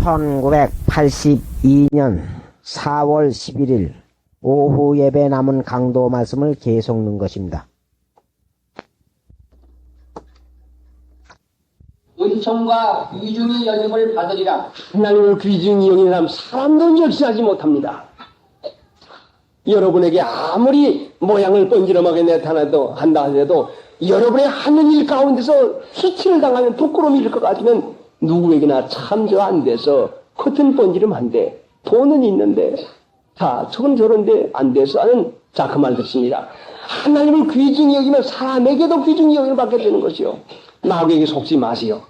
1982년 4월 11일 오후 예배 남은 강도 말씀을 계속 넣은 것입니다. 은총과 귀중히 여김을 받으리라. 하나님을 귀중히 여기는 사람도 역시하지 못합니다. 여러분에게 아무리 모양을 번지름하게 나타나도 한다 하더라도 여러분의 하는 일 가운데서 수치를 당하면 부끄러움일 것 같으면 누구에게나 참조 안 돼서 겉은 번지름한데 돈은 있는데 자 저건 저런데 안 돼서 하는 자 그 말 듣습니다. 하나님을 귀중히 여기면 사람에게도 귀중히 여김을 받게 되는 것이요. 마귀에게 속지 마세요.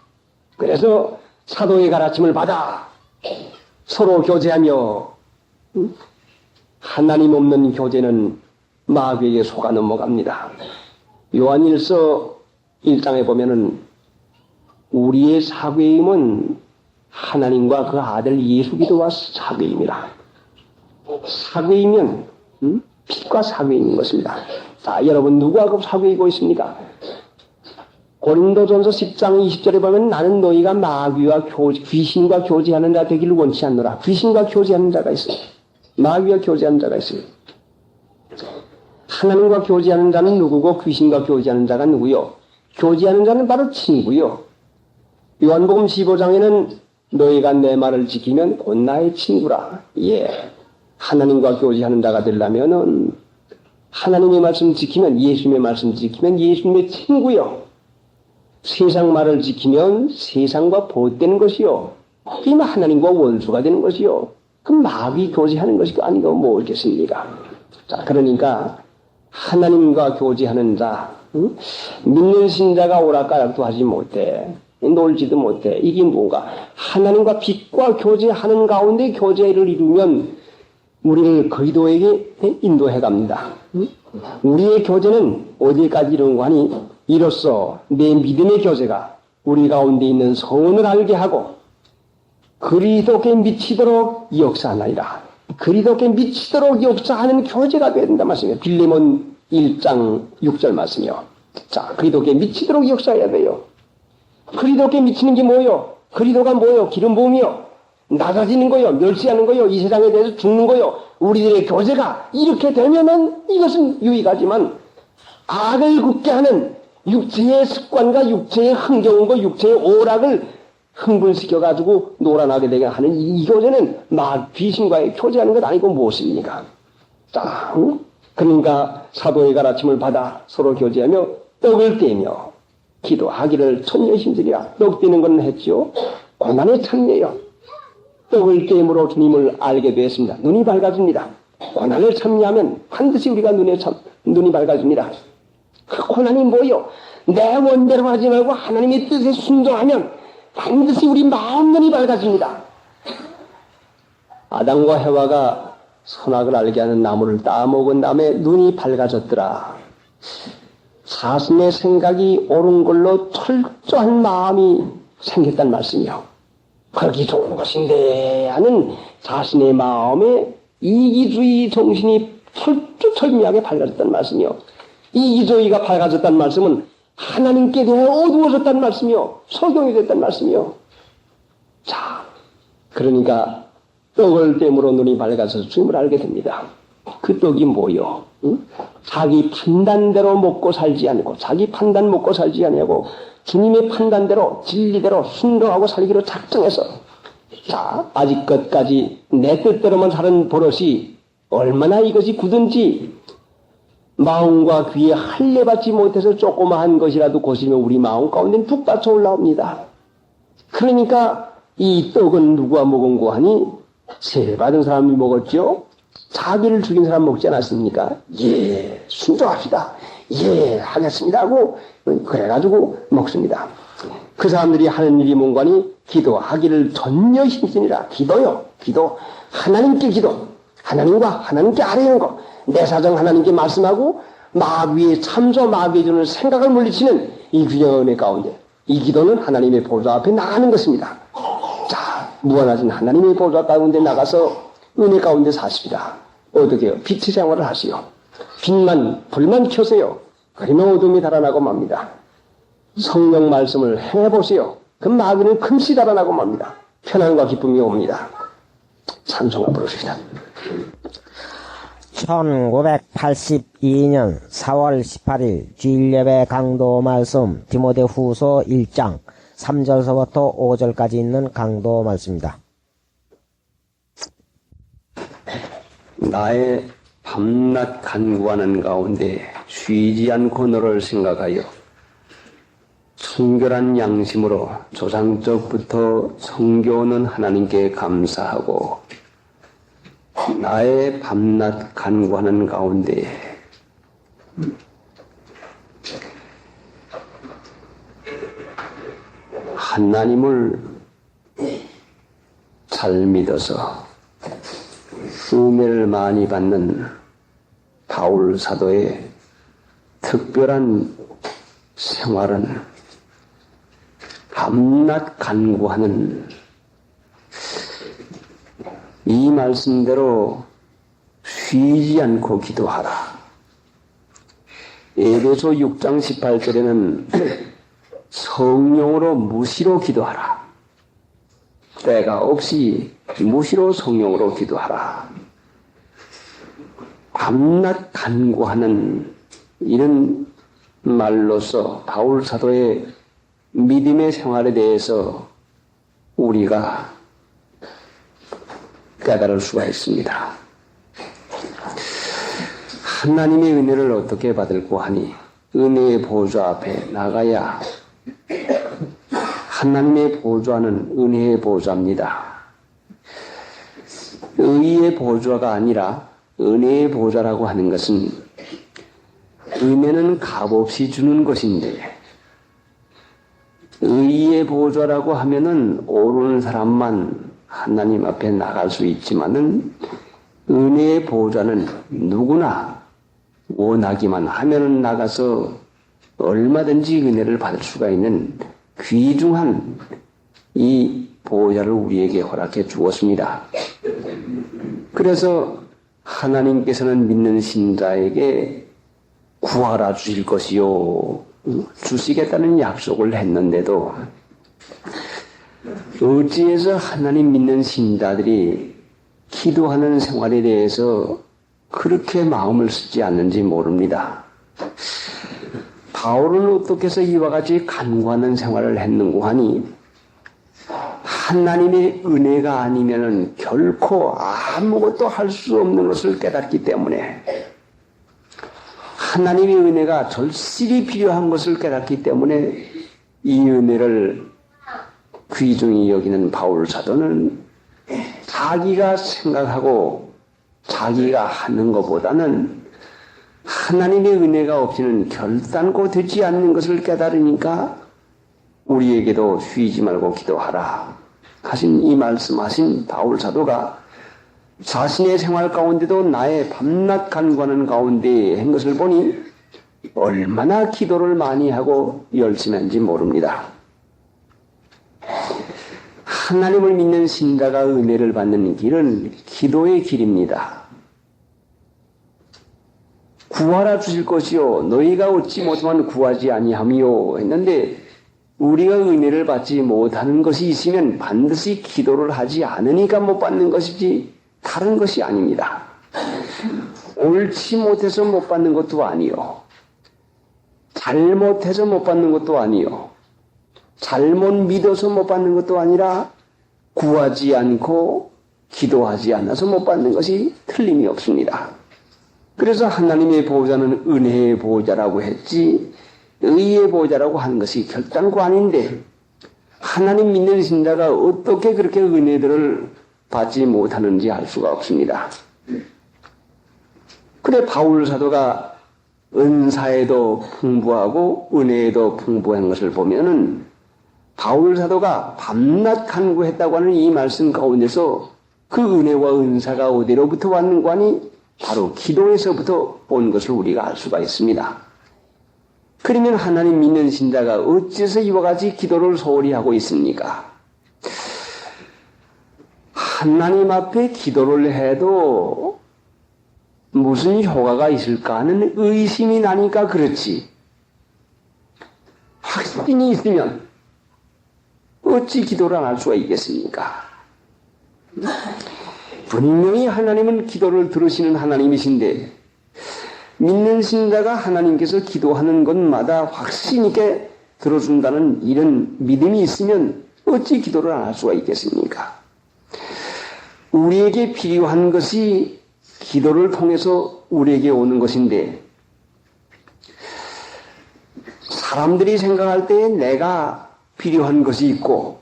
그래서 사도의 가르침을 받아 서로 교제하며 하나님 없는 교제는 마귀에게 속아 넘어갑니다. 요한일서 1장에 보면은 우리의 사귐은 하나님과 그 아들 예수 그리스도와 사귐이라. 사귐이면 빛과 사귐인 것입니다. 자, 여러분 누구하고 사귐이고 있습니까? 고린도전서 10장 20절에 보면 나는 너희가 마귀와 귀신과 교제하는 자 되기를 원치 않노라. 귀신과 교제하는 자가 있어요. 마귀와 교제하는 자가 있어요. 하나님과 교제하는 자는 누구고 귀신과 교제하는 자가 누구요? 교제하는 자는 바로 친구요. 요한복음 15장에는 너희가 내 말을 지키면 곧 나의 친구라. 예. 하나님과 교제하는 자가 되려면은 하나님의 말씀 지키면 예수님의 말씀 지키면 예수님의 친구요. 세상 말을 지키면 세상과 보호되는 것이요. 그러면 하나님과 원수가 되는 것이요. 그럼 마귀 교제하는 것이 아니고 뭐겠습니까? 자, 그러니까 하나님과 교제하는 자, 믿는 신자가 오락가락도 하지 못해. 놀지도 못해. 이게 뭔가? 하나님과 빛과 교제하는 가운데 교제를 이루면 우리를 그리스도에게 인도해 갑니다. 우리의 교제는 어디까지 이루는 거 하니? 이로써 내 믿음의 교제가 우리 가운데 있는 성원을 알게 하고 그리스도께 미치도록 역사하나이다. 그리스도께 미치도록 역사하는 교제가 되어야 된다 말씀이에요. 빌레몬 1장 6절 말씀이요. 자, 그리스도께 미치도록 역사해야 돼요. 그리스도께 미치는 게 뭐요? 그리스도가 뭐요? 기름 부음이요. 낮아지는 거요. 멸시하는 거요. 이 세상에 대해서 죽는 거요. 우리들의 교제가 이렇게 되면은 이것은 유익하지만 악을 굳게 하는 육체의 습관과 육체의 흥겨움과 육체의 오락을 흥분시켜가지고 놀아나게 되게 하는 이 교제는 귀신과의 교제하는 것 아니고 무엇입니까? 자, 그러니까 사도의 가르침을 받아 서로 교제하며 떡을 떼며 기도하기를 천년 힘들이라. 떡 떼는 건 했죠. 고난의 참여요. 떡을 떼므로 주님을 알게 되었습니다. 눈이 밝아집니다. 고난을 참여하면 반드시 우리가 눈이 밝아집니다. 그 고난이 뭐요? 내 원대로 하지 말고 하나님의 뜻에 순종하면 반드시 우리 마음 눈이 밝아집니다. 아담과 해와가 선악을 알게 하는 나무를 따먹은 다음에 눈이 밝아졌더라. 자신의 생각이 옳은 걸로 철저한 마음이 생겼단 말씀이요. 그렇게 좋은 것인데 하는 자신의 마음에 이기주의 정신이 철두철미하게 밝아졌단 말씀이요. 이기주의가 밝아졌단 말씀은 하나님께 대해 어두워졌단 말씀이요. 소경이 됐단 말씀이요. 자, 그러니까 떡을 땜으로 눈이 밝아서 주님을 알게 됩니다. 그 떡이 뭐요? 응? 자기 판단대로 먹고 살지 않고 자기 판단 먹고 살지 않냐고 주님의 판단대로 진리대로 순종하고 살기로 작정해서 자, 아직 끝까지 내 뜻대로만 사는 버릇이 얼마나 이것이 굳은지 마음과 귀에 할례받지 못해서 조그마한 것이라도 고시면 우리 마음 가운데는 푹 받쳐 올라옵니다. 그러니까 이 떡은 누가 먹은 거 하니? 세례받은 사람이 먹었죠? 자기를 죽인 사람 먹지 않았습니까? 예, 순종합시다. 예, 하겠습니다 하고 그래가지고 먹습니다. 그 사람들이 하는 일이 뭔가니? 기도하기를 전혀 힘쓰니라. 기도요. 기도. 하나님께 기도. 하나님과 하나님께 아뢰는 거. 내 사정 하나님께 말씀하고 마귀의 참소 마귀의 주는 생각을 물리치는 이 균형의 은혜 가운데 이 기도는 하나님의 보좌 앞에 나가는 것입니다. 자, 무한하신 하나님의 보좌 가운데 나가서 은혜 가운데 사십니다. 어떻게 해요? 빛의 생활을 하시오. 불만 켜세요. 그러면 어둠이 달아나고 맙니다. 성령 말씀을 행해보세요. 그 마귀는 금시 달아나고 맙니다. 편안과 기쁨이 옵니다. 찬송가 부르십니다. 1982년 4월 18일 주일예배 강도 말씀 디모데후서 1장 3절서부터 5절까지 있는 강도 말씀입니다. 나의 밤낮 간구하는 가운데 쉬지 않고 너를 생각하여 청결한 양심으로 조상적부터 성교하는 하나님께 감사하고 나의 밤낮 간구하는 가운데 하나님을 잘 믿어서 은혜를 많이 받는 바울 사도의 특별한 생활은 밤낮 간구하는 이 말씀대로 쉬지 않고 기도하라. 에베소 6장 18절에는 성령으로 무시로 기도하라. 때가 없이 무시로 성령으로 기도하라. 밤낮 간구하는 이런 말로서 바울 사도의 믿음의 생활에 대해서 우리가 깨달을 수가 있습니다. 하나님의 은혜를 어떻게 받을고 하니 은혜의 보좌 앞에 나가야 하나님의 보좌는 은혜의 보좌입니다. 의의 보좌가 아니라 은혜의 보좌라고 하는 것은 은혜는 값없이 주는 것인데 의의 보좌라고 하면은 오르는 사람만 하나님 앞에 나갈 수 있지만은 은혜의 보좌는 누구나 원하기만 하면은 나가서 얼마든지 은혜를 받을 수가 있는 귀중한 이 보좌를 우리에게 허락해 주었습니다. 그래서 하나님께서는 믿는 신자에게 구하라 주실 것이요 주시겠다는 약속을 했는데도 어찌해서 하나님 믿는 신자들이 기도하는 생활에 대해서 그렇게 마음을 쓰지 않는지 모릅니다. 바울은 어떻게 해서 이와 같이 간구하는 생활을 했는고 하니 하나님의 은혜가 아니면은 결코 아무것도 할 수 없는 것을 깨닫기 때문에 하나님의 은혜가 절실히 필요한 것을 깨닫기 때문에 이 은혜를 귀중히 여기는 바울 사도는 자기가 생각하고 자기가 하는 것보다는 하나님의 은혜가 없이는 결단코 되지 않는 것을 깨달으니까 우리에게도 쉬지 말고 기도하라 하신 이 말씀하신 바울 사도가 자신의 생활 가운데도 나의 밤낮 간구하는 가운데 한 것을 보니 얼마나 기도를 많이 하고 열심히 한지 모릅니다. 하나님을 믿는 신자가 은혜를 받는 길은 기도의 길입니다. 구하라 주실 것이요 너희가 얻지 못하면 구하지 아니하며 했는데 우리가 은혜를 받지 못하는 것이 있으면 반드시 기도를 하지 않으니까 못 받는 것이지 다른 것이 아닙니다. 옳지 못해서 못 받는 것도 아니요. 잘못해서 못 받는 것도 아니요. 잘못 믿어서 못 받는 것도 아니라 구하지 않고 기도하지 않아서 못 받는 것이 틀림이 없습니다. 그래서 하나님의 보호자는 은혜의 보호자라고 했지 의의 보호자라고 하는 것이 결단코 아닌데 하나님 믿는 신자가 어떻게 그렇게 은혜들을 받지 못하는지 알 수가 없습니다. 그래 바울 사도가 은사에도 풍부하고 은혜에도 풍부한 것을 보면은 바울 사도가 밤낮 간구했다고 하는 이 말씀 가운데서 그 은혜와 은사가 어디로부터 왔는가 하니 바로 기도에서부터 온 것을 우리가 알 수가 있습니다. 그러면 하나님 믿는 신자가 어째서 이와 같이 기도를 소홀히 하고 있습니까? 하나님 앞에 기도를 해도 무슨 효과가 있을까 하는 의심이 나니까 그렇지. 확신이 있으면 어찌 기도를 안 할 수가 있겠습니까? 분명히 하나님은 기도를 들으시는 하나님이신데 믿는 신자가 하나님께서 기도하는 것마다 확신 있게 들어준다는 이런 믿음이 있으면 어찌 기도를 안 할 수가 있겠습니까? 우리에게 필요한 것이 기도를 통해서 우리에게 오는 것인데 사람들이 생각할 때에 내가 필요한 것이 있고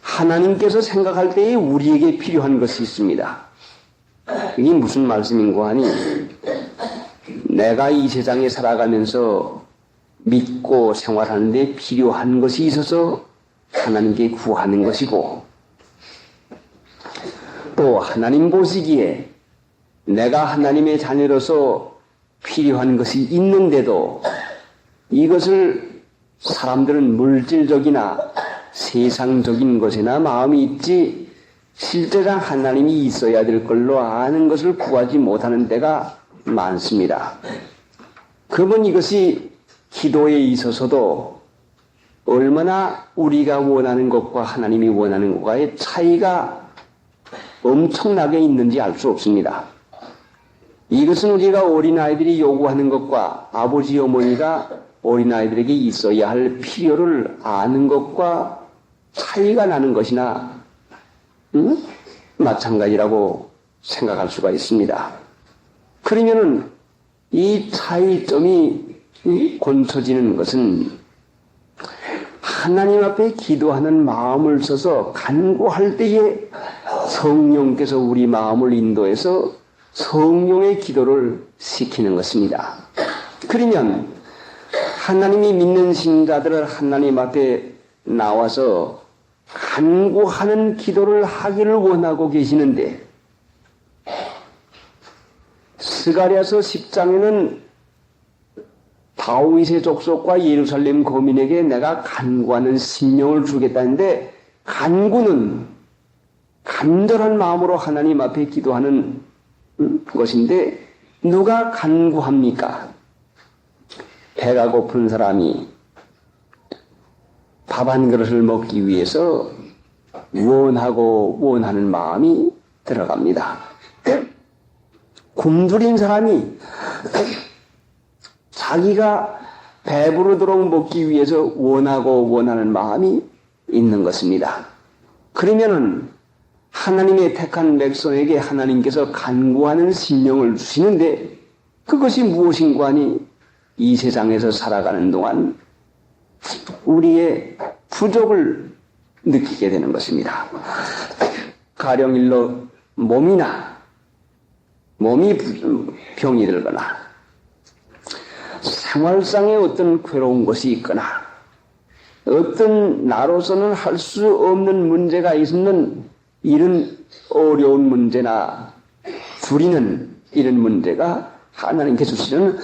하나님께서 생각할 때에 우리에게 필요한 것이 있습니다. 이게 무슨 말씀인고 하니 내가 이 세상에 살아가면서 믿고 생활하는데 필요한 것이 있어서 하나님께 구하는 것이고 또 하나님 보시기에 내가 하나님의 자녀로서 필요한 것이 있는데도 이것을 사람들은 물질적이나 세상적인 것에나 마음이 있지 실제상 하나님이 있어야 될 걸로 아는 것을 구하지 못하는 때가 많습니다. 그러면 이것이 기도에 있어서도 얼마나 우리가 원하는 것과 하나님이 원하는 것과의 차이가 엄청나게 있는지 알 수 없습니다. 이것은 우리가 어린아이들이 요구하는 것과 아버지 어머니가 어린아이들에게 있어야 할 필요를 아는 것과 차이가 나는 것이나 마찬가지라고 생각할 수가 있습니다. 그러면은 이 차이점이 곤처지는 것은 하나님 앞에 기도하는 마음을 써서 간구할 때에 성령께서 우리 마음을 인도해서 성령의 기도를 시키는 것입니다. 그러면 하나님이 믿는 신자들을 하나님 앞에 나와서 간구하는 기도를 하기를 원하고 계시는데 스가랴서 10장에는 다윗의 족속과 예루살렘 거민에게 내가 간구하는 심령을 주겠다는데 간구는 간절한 마음으로 하나님 앞에 기도하는 것인데 누가 간구합니까? 배가 고픈 사람이 밥 한 그릇을 먹기 위해서 원하는 마음이 들어갑니다. 굶주린 사람이 자기가 배부르도록 먹기 위해서 원하는 마음이 있는 것입니다. 그러면은 하나님의 택한 백성에게 하나님께서 간구하는 심령을 주시는데 그것이 무엇인고 하니 이 세상에서 살아가는 동안 우리의 부족을 느끼게 되는 것입니다. 가령일로 몸이 병이 들거나 생활상의 어떤 괴로운 것이 있거나 어떤 나로서는 할 수 없는 문제가 있는 이런 어려운 문제나 줄이는 이런 문제가 하나님께 주시는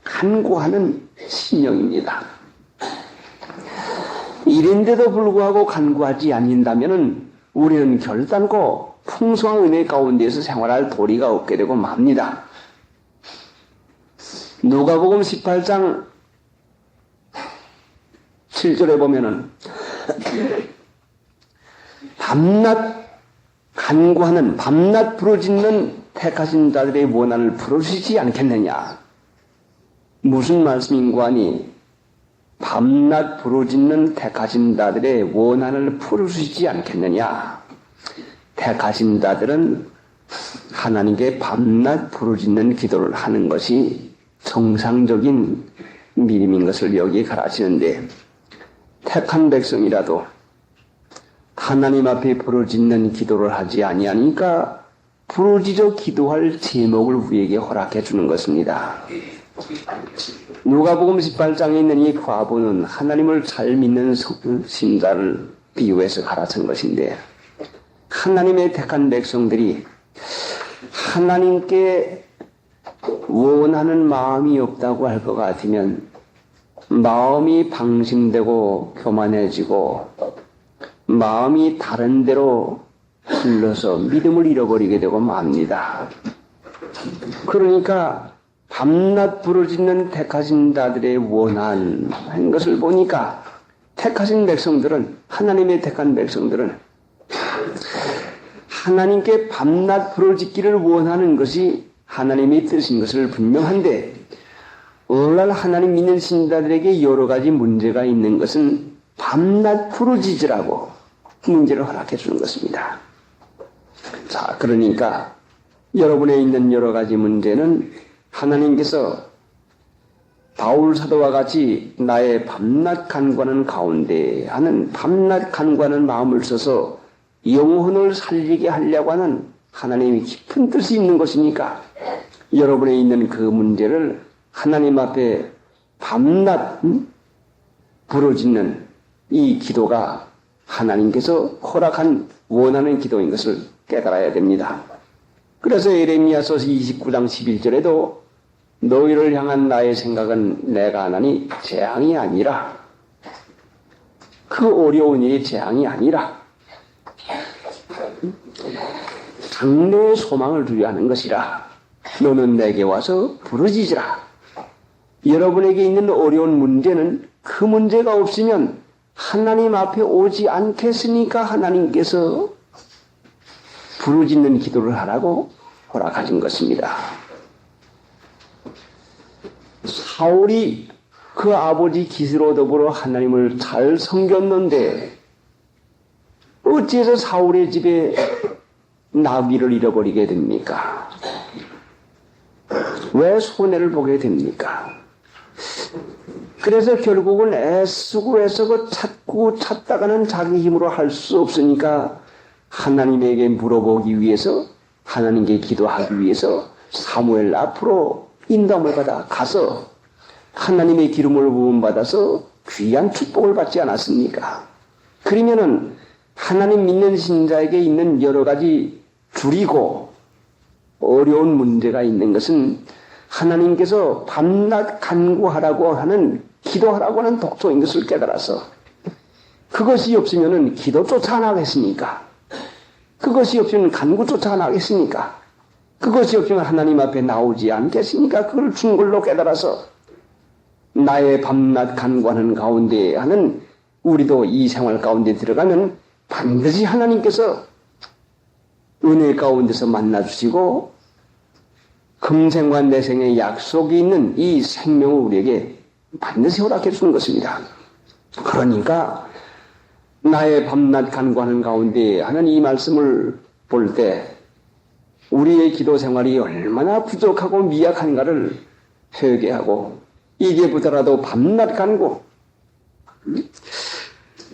간구하는 심령입니다. 이런데도 불구하고 간구하지 않는다면 우리는 결단코 풍성한 은혜 가운데에서 생활할 도리가 없게 되고 맙니다. 누가복음 18장 7절에 보면은 밤낮 간구하는 밤낮 부르짖는 택하신 자들의 원한을 풀어주시지 않겠느냐. 무슨 말씀인고 하니 밤낮 부르짖는 택하신 자들의 원한을 풀어주시지 않겠느냐. 택하신 자들은 하나님께 밤낮 부르짖는 기도를 하는 것이 정상적인 믿음인 것을 여기 가르치는데 택한 백성이라도 하나님 앞에 부르짖는 기도를 하지 아니하니까 부르짖어 기도할 제목을 우리에게 허락해 주는 것입니다. 누가복음 18장에 있는 이 과부는 하나님을 잘 믿는 신자를 비유해서 가르친 것인데 하나님의 택한 백성들이 하나님께 원하는 마음이 없다고 할 것 같으면 마음이 방심되고 교만해지고 마음이 다른 데로 흘러서 믿음을 잃어버리게 되고 맙니다. 그러니까 밤낮 부르짖는 택하신 자들의 원한 것을 보니까 택하신 백성들은, 하나님의 택한 백성들은 하나님께 밤낮 부르짖기를 원하는 것이 하나님의 뜻인 것을 분명한데, 오늘날 하나님 믿는 신자들에게 여러 가지 문제가 있는 것은 밤낮 부르짖으라고 문제를 허락해 주는 것입니다. 자, 그러니까 여러분에 있는 여러 가지 문제는 하나님께서 바울 사도와 같이 나의 밤낮 간구하는 가운데 하는 밤낮 간구하는 마음을 써서 영혼을 살리게 하려고 하는 하나님의 깊은 뜻이 있는 것이니까 여러분에 있는 그 문제를 하나님 앞에 밤낮 부르짖는 이 기도가 하나님께서 허락한 원하는 기도인 것을 깨달아야 됩니다. 그래서 예레미야서 29장 11절에도 너희를 향한 나의 생각은 내가 하나니 재앙이 아니라, 그 어려운 일이 재앙이 아니라 장래의 소망을 두려 하는 것이라. 너는 내게 와서 부르짖으라. 여러분에게 있는 어려운 문제는 그 문제가 없으면 하나님 앞에 오지 않겠으니까 하나님께서 부르짖는 기도를 하라고 허락하신 것입니다. 사울이 그 아버지 기스로 더불어 하나님을 잘 섬겼는데 어찌해서 사울의 집에 나귀를 잃어버리게 됩니까? 왜 손해를 보게 됩니까? 그래서 결국은 애쓰고 애쓰고 찾다가는 자기 힘으로 할 수 없으니까 하나님에게 물어보기 위해서, 하나님께 기도하기 위해서 사무엘 앞으로 인도함을 받아 가서 하나님의 기름을 부음받아서 귀한 축복을 받지 않았습니까? 그러면은 하나님 믿는 신자에게 있는 여러 가지 줄이고 어려운 문제가 있는 것은 하나님께서 밤낮 간구하라고 하는, 기도하라고 하는 독소인 것을 깨달아서, 그것이 없으면은 기도 쫓아 나가겠습니까? 그것이 없으면 간구 쫓아 나가겠습니까? 그것이 없으면 하나님 앞에 나오지 않겠습니까? 그걸 준 걸로 깨달아서 나의 밤낮 간구하는 가운데 하는, 우리도 이 생활 가운데 들어가면 반드시 하나님께서 은혜 가운데서 만나주시고 금생과 내생의 약속이 있는 이 생명을 우리에게 반드시 허락해 주는 것입니다. 그러니까 나의 밤낮 간구하는 가운데 하는 이 말씀을 볼 때 우리의 기도 생활이 얼마나 부족하고 미약한가를 회개하고, 이제부터라도 밤낮 간구,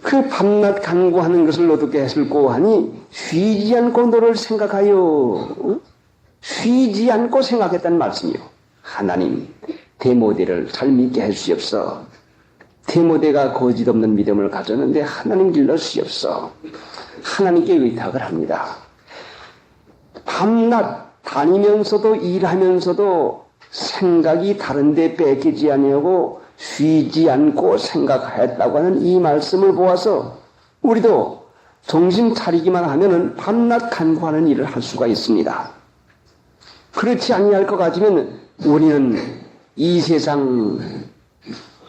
그 밤낮 간구하는 것을 어떻게 했을꼬 하니 쉬지 않고 너를 생각하여, 쉬지 않고 생각했다는 말씀이요. 하나님, 디모데를 잘 믿게 해주시옵소서. 디모데가 거짓 없는 믿음을 가졌는데 하나님 길러주시옵소서. 하나님께 의탁을 합니다. 밤낮 다니면서도 일하면서도 생각이 다른데 뺏기지 아니하고 쉬지 않고 생각했다고 하는 이 말씀을 보아서 우리도 정신 차리기만 하면은 밤낮 간구하는 일을 할 수가 있습니다. 그렇지 아니할 것 같으면 우리는 이 세상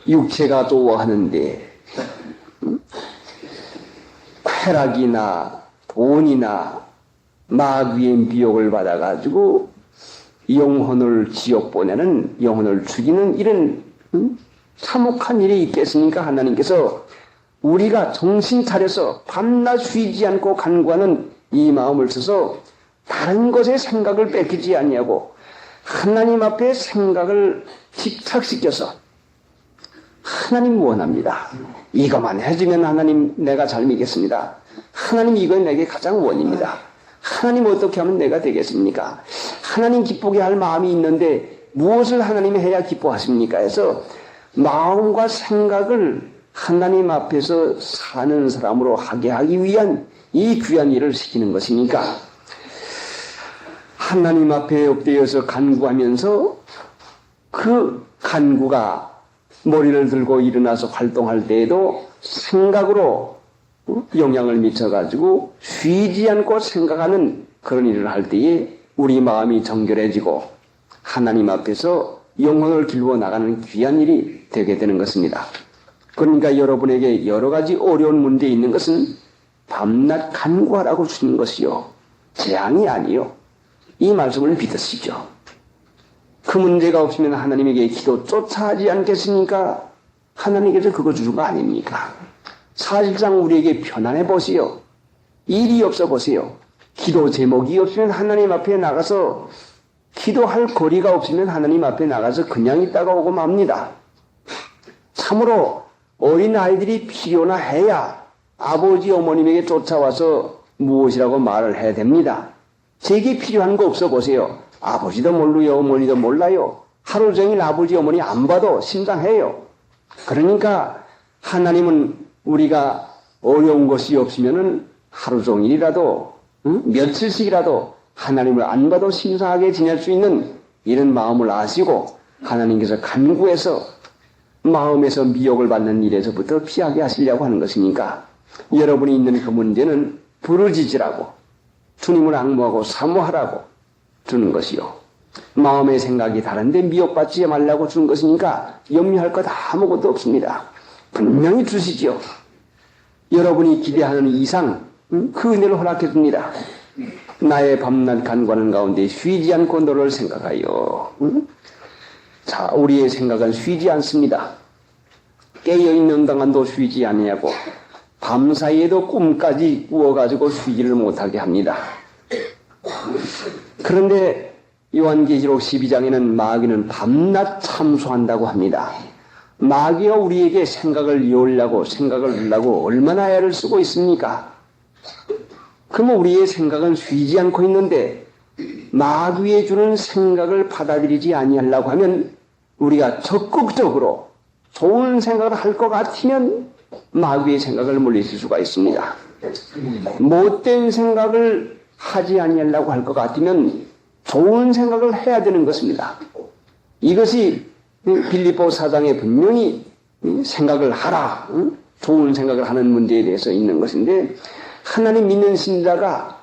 육체가 좋아하는데 쾌락이나 돈이나 마귀의 미혹을 받아가지고 영혼을 지옥 보내는, 영혼을 죽이는 이런 참혹한 일이 있겠습니까? 하나님께서 우리가 정신 차려서 밤낮 쉬지 않고 간구하는 이 마음을 써서 다른 것에 생각을 뺏기지 아니하고 하나님 앞에 생각을 집착시켜서, 하나님 원합니다. 이것만 해주면 하나님 내가 잘 믿겠습니다. 하나님 이건 내게 가장 원입니다. 하나님 어떻게 하면 내가 되겠습니까? 하나님 기쁘게 할 마음이 있는데 무엇을 하나님이 해야 기뻐하십니까? 해서 마음과 생각을 하나님 앞에서 사는 사람으로 하게 하기 위한 이 귀한 일을 시키는 것이니까 하나님 앞에 엎드려서 간구하면서 그 간구가 머리를 들고 일어나서 활동할 때에도 생각으로 영향을 미쳐가지고 쉬지 않고 생각하는 그런 일을 할 때에 우리 마음이 정결해지고 하나님 앞에서 영혼을 길고 나가는 귀한 일이 되게 되는 것입니다. 그러니까 여러분에게 여러 가지 어려운 문제 있는 것은 밤낮 간구하라고 주는 것이요, 재앙이 아니요. 이 말씀을 믿으시죠. 그 문제가 없으면 하나님에게 기도조차 하지 않겠습니까? 하나님께서 그거 주는 거 아닙니까? 사실상 우리에게 편안해 보세요. 일이 없어 보세요. 기도 제목이 없으면 하나님 앞에 나가서 기도할 거리가 없으면 하나님 앞에 나가서 그냥 있다가 오고 맙니다. 참으로 어린 아이들이 필요나 해야 아버지 어머님에게 쫓아와서 무엇이라고 말을 해야 됩니다. 제게 필요한 거 없어 보세요. 아버지도 모르요, 어머니도 몰라요. 하루 종일 아버지 어머니 안 봐도 심상해요. 그러니까 하나님은 우리가 어려운 것이 없으면은 하루 종일이라도 며칠씩이라도 하나님을 안 봐도 심상하게 지낼 수 있는 이런 마음을 아시고 하나님께서 간구해서 마음에서 미혹을 받는 일에서부터 피하게 하시려고 하는 것이니까 여러분이 있는 그 문제는 부르짖으라고, 주님을 앙모하고 사모하라고 주는 것이요, 마음의 생각이 다른데 미혹받지 말라고 주는 것이니까 염려할 것 아무것도 없습니다. 분명히 주시죠. 여러분이 기대하는 이상 그 은혜를 허락해 줍니다. 나의 밤낮 간구하는 가운데 쉬지 않고 너를 생각하여. 자, 우리의 생각은 쉬지 않습니다. 깨어있는 동안도 쉬지 아니하고 밤사이에도 꿈까지 꾸어가지고 쉬지를 못하게 합니다. 그런데 요한계시록 12장에는 마귀는 밤낮 참소한다고 합니다. 마귀가 우리에게 생각을 이으려고 생각을 하려고 얼마나 애를 쓰고 있습니까? 그러면 우리의 생각은 쉬지 않고 있는데 마귀의 주는 생각을 받아들이지 아니하려고 하면 우리가 적극적으로 좋은 생각을 할 것 같으면 마귀의 생각을 물리칠 수가 있습니다. 못된 생각을 하지 아니하려고 할 것 같으면 좋은 생각을 해야 되는 것입니다. 이것이 빌립보 4장에 분명히 생각을 하라, 좋은 생각을 하는 문제에 대해서 있는 것인데, 하나님 믿는 신자가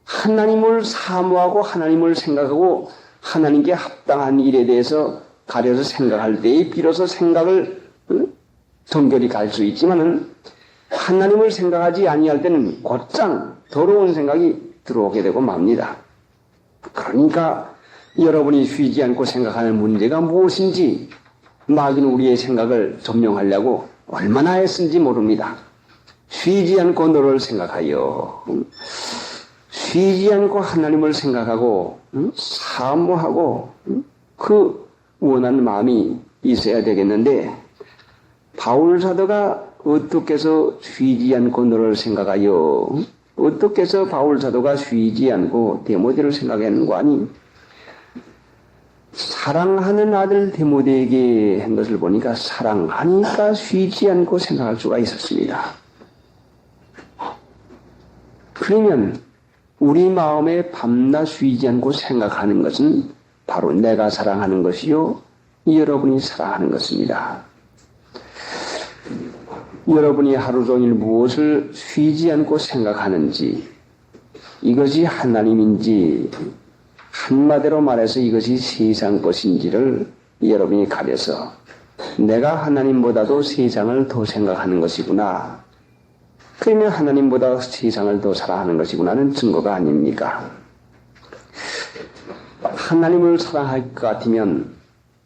하나님을 사모하고 하나님을 생각하고 하나님께 합당한 일에 대해서 가려서 생각할 때에 비로소 생각을 정결히 갈 수 있지만은 하나님을 생각하지 아니할 때는 곧장 더러운 생각이 들어오게 되고 맙니다. 그러니까 여러분이 쉬지 않고 생각하는 문제가 무엇인지 마귀는 우리의 생각을 점령하려고 얼마나 애쓴지 모릅니다. 쉬지 않고 너를 생각하여, 쉬지 않고 하나님을 생각하고 사모하고 그 원하는 마음이 있어야 되겠는데, 바울 사도가 어떻게 해서 쉬지 않고 너를 생각하여, 어떻게 해서 바울 사도가 쉬지 않고 디모데를 생각하는 거 아니? 사랑하는 아들 디모데에게 한 것을 보니까 사랑하니까 쉬지 않고 생각할 수가 있었습니다. 그러면 우리 마음에 밤낮 쉬지 않고 생각하는 것은 바로 내가 사랑하는 것이요, 여러분이 사랑하는 것입니다. 여러분이 하루 종일 무엇을 쉬지 않고 생각하는지, 이것이 하나님인지, 한마디로 말해서 이것이 세상 것인지를 여러분이 가려서 내가 하나님보다도 세상을 더 생각하는 것이구나, 그러면 하나님보다 세상을 더 사랑하는 것이구나는 증거가 아닙니까? 하나님을 사랑할 것 같으면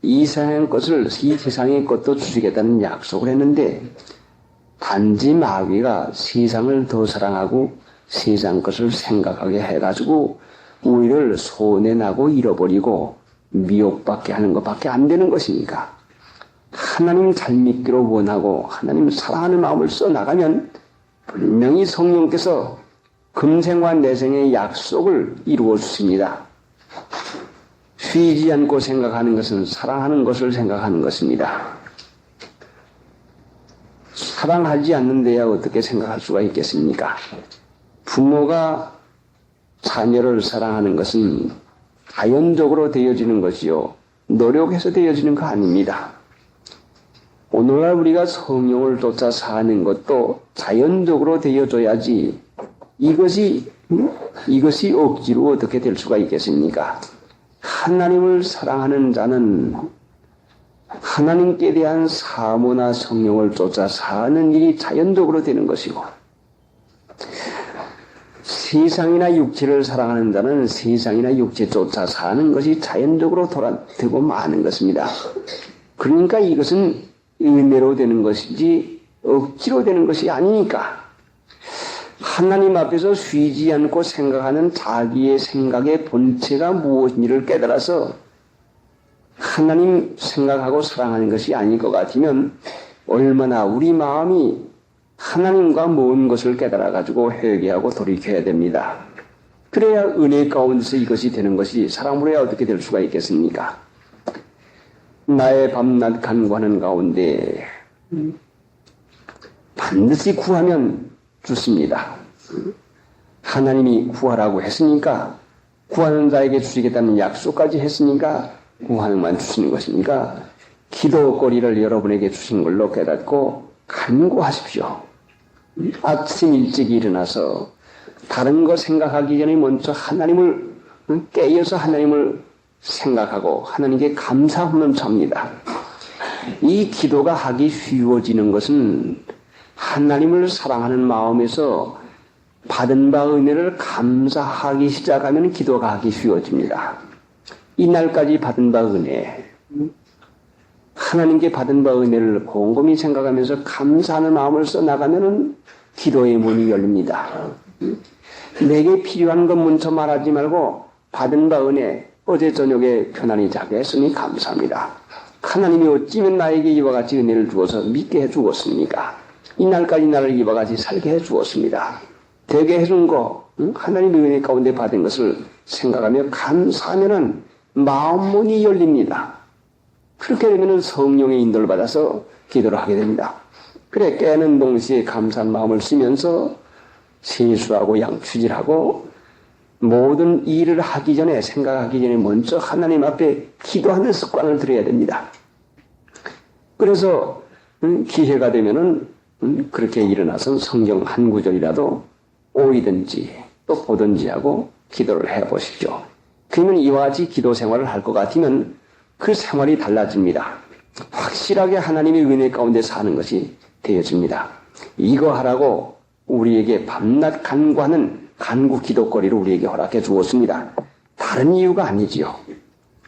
이 세상의 것을, 이 세상의 것도 주시겠다는 약속을 했는데, 단지 마귀가 세상을 더 사랑하고 세상 것을 생각하게 해가지고 우리를 손해나고 잃어버리고 미혹받게 하는 것밖에 안 되는 것이니까, 하나님 잘 믿기로 원하고 하나님 사랑하는 마음을 써나가면 분명히 성령께서 금생과 내생의 약속을 이루어 주십니다. 쉬지 않고 생각하는 것은 사랑하는 것을 생각하는 것입니다. 사랑하지 않는데야 어떻게 생각할 수가 있겠습니까? 부모가 자녀를 사랑하는 것은 자연적으로 되어지는 것이요, 노력해서 되어지는 거 아닙니다. 오늘날 우리가 성령을 쫓아 사는 것도 자연적으로 되어져야지, 이것이 억지로 어떻게 될 수가 있겠습니까? 하나님을 사랑하는 자는 하나님께 대한 사모나 성령을 쫓아 사는 일이 자연적으로 되는 것이고, 세상이나 육체를 사랑하는 자는 세상이나 육체 쫓아 사는 것이 자연적으로 되고 마는 것입니다. 그러니까 이것은 은혜로 되는 것이지 억지로 되는 것이 아니니까, 하나님 앞에서 쉬지 않고 생각하는 자기의 생각의 본체가 무엇인지를 깨달아서 하나님 생각하고 사랑하는 것이 아닐 것 같으면 얼마나 우리 마음이 하나님과 먼 것을 깨달아가지고 회개하고 돌이켜야 됩니다. 그래야 은혜 가운데서 이것이 되는 것이 사람으로 해야 어떻게 될 수가 있겠습니까? 나의 밤낮 간구하는 가운데 반드시 구하면 주십니다. 하나님이 구하라고 했으니까, 구하는 자에게 주시겠다는 약속까지 했으니까 구하는 만 주시는 것이니까 기도거리를 여러분에게 주신 걸로 깨닫고 간구하십시오. 아침 일찍 일어나서 다른 거 생각하기 전에 먼저 하나님을 깨어서 하나님을 생각하고 하나님께 감사함을 접니다. 이 기도가 하기 쉬워지는 것은 하나님을 사랑하는 마음에서 받은 바 은혜를 감사하기 시작하면 기도가 하기 쉬워집니다. 이날까지 받은 바 은혜, 하나님께 받은 바 은혜를 곰곰이 생각하면서 감사하는 마음을 써나가면 기도의 문이 열립니다. 내게 필요한 것 먼저 말하지 말고 받은 바 은혜, 어제 저녁에 편안히 자게 했으니 감사합니다. 하나님이 어찌면 나에게 이와 같이 은혜를 주어서 믿게 해주었습니까? 이날까지 나를 이와 같이 살게 해주었습니다. 되게 해준 거, 하나님의 은혜 가운데 받은 것을 생각하며 감사하면은 마음 문이 열립니다. 그렇게 되면 성령의 인도를 받아서 기도를 하게 됩니다. 그래, 깨는 동시에 감사한 마음을 쓰면서 세수하고 양추질하고 모든 일을 하기 전에, 생각하기 전에 먼저 하나님 앞에 기도하는 습관을 들여야 됩니다. 그래서 기회가 되면은 그렇게 일어나서 성경 한 구절이라도 오이든지 또 보든지 하고 기도를 해보십시오. 그러면 이와 같이 기도 생활을 할 것 같으면 그 생활이 달라집니다. 확실하게 하나님의 은혜 가운데 사는 것이 되어집니다. 이거 하라고 우리에게 밤낮 간구하는 간구 기도거리를 우리에게 허락해 주었습니다. 다른 이유가 아니지요.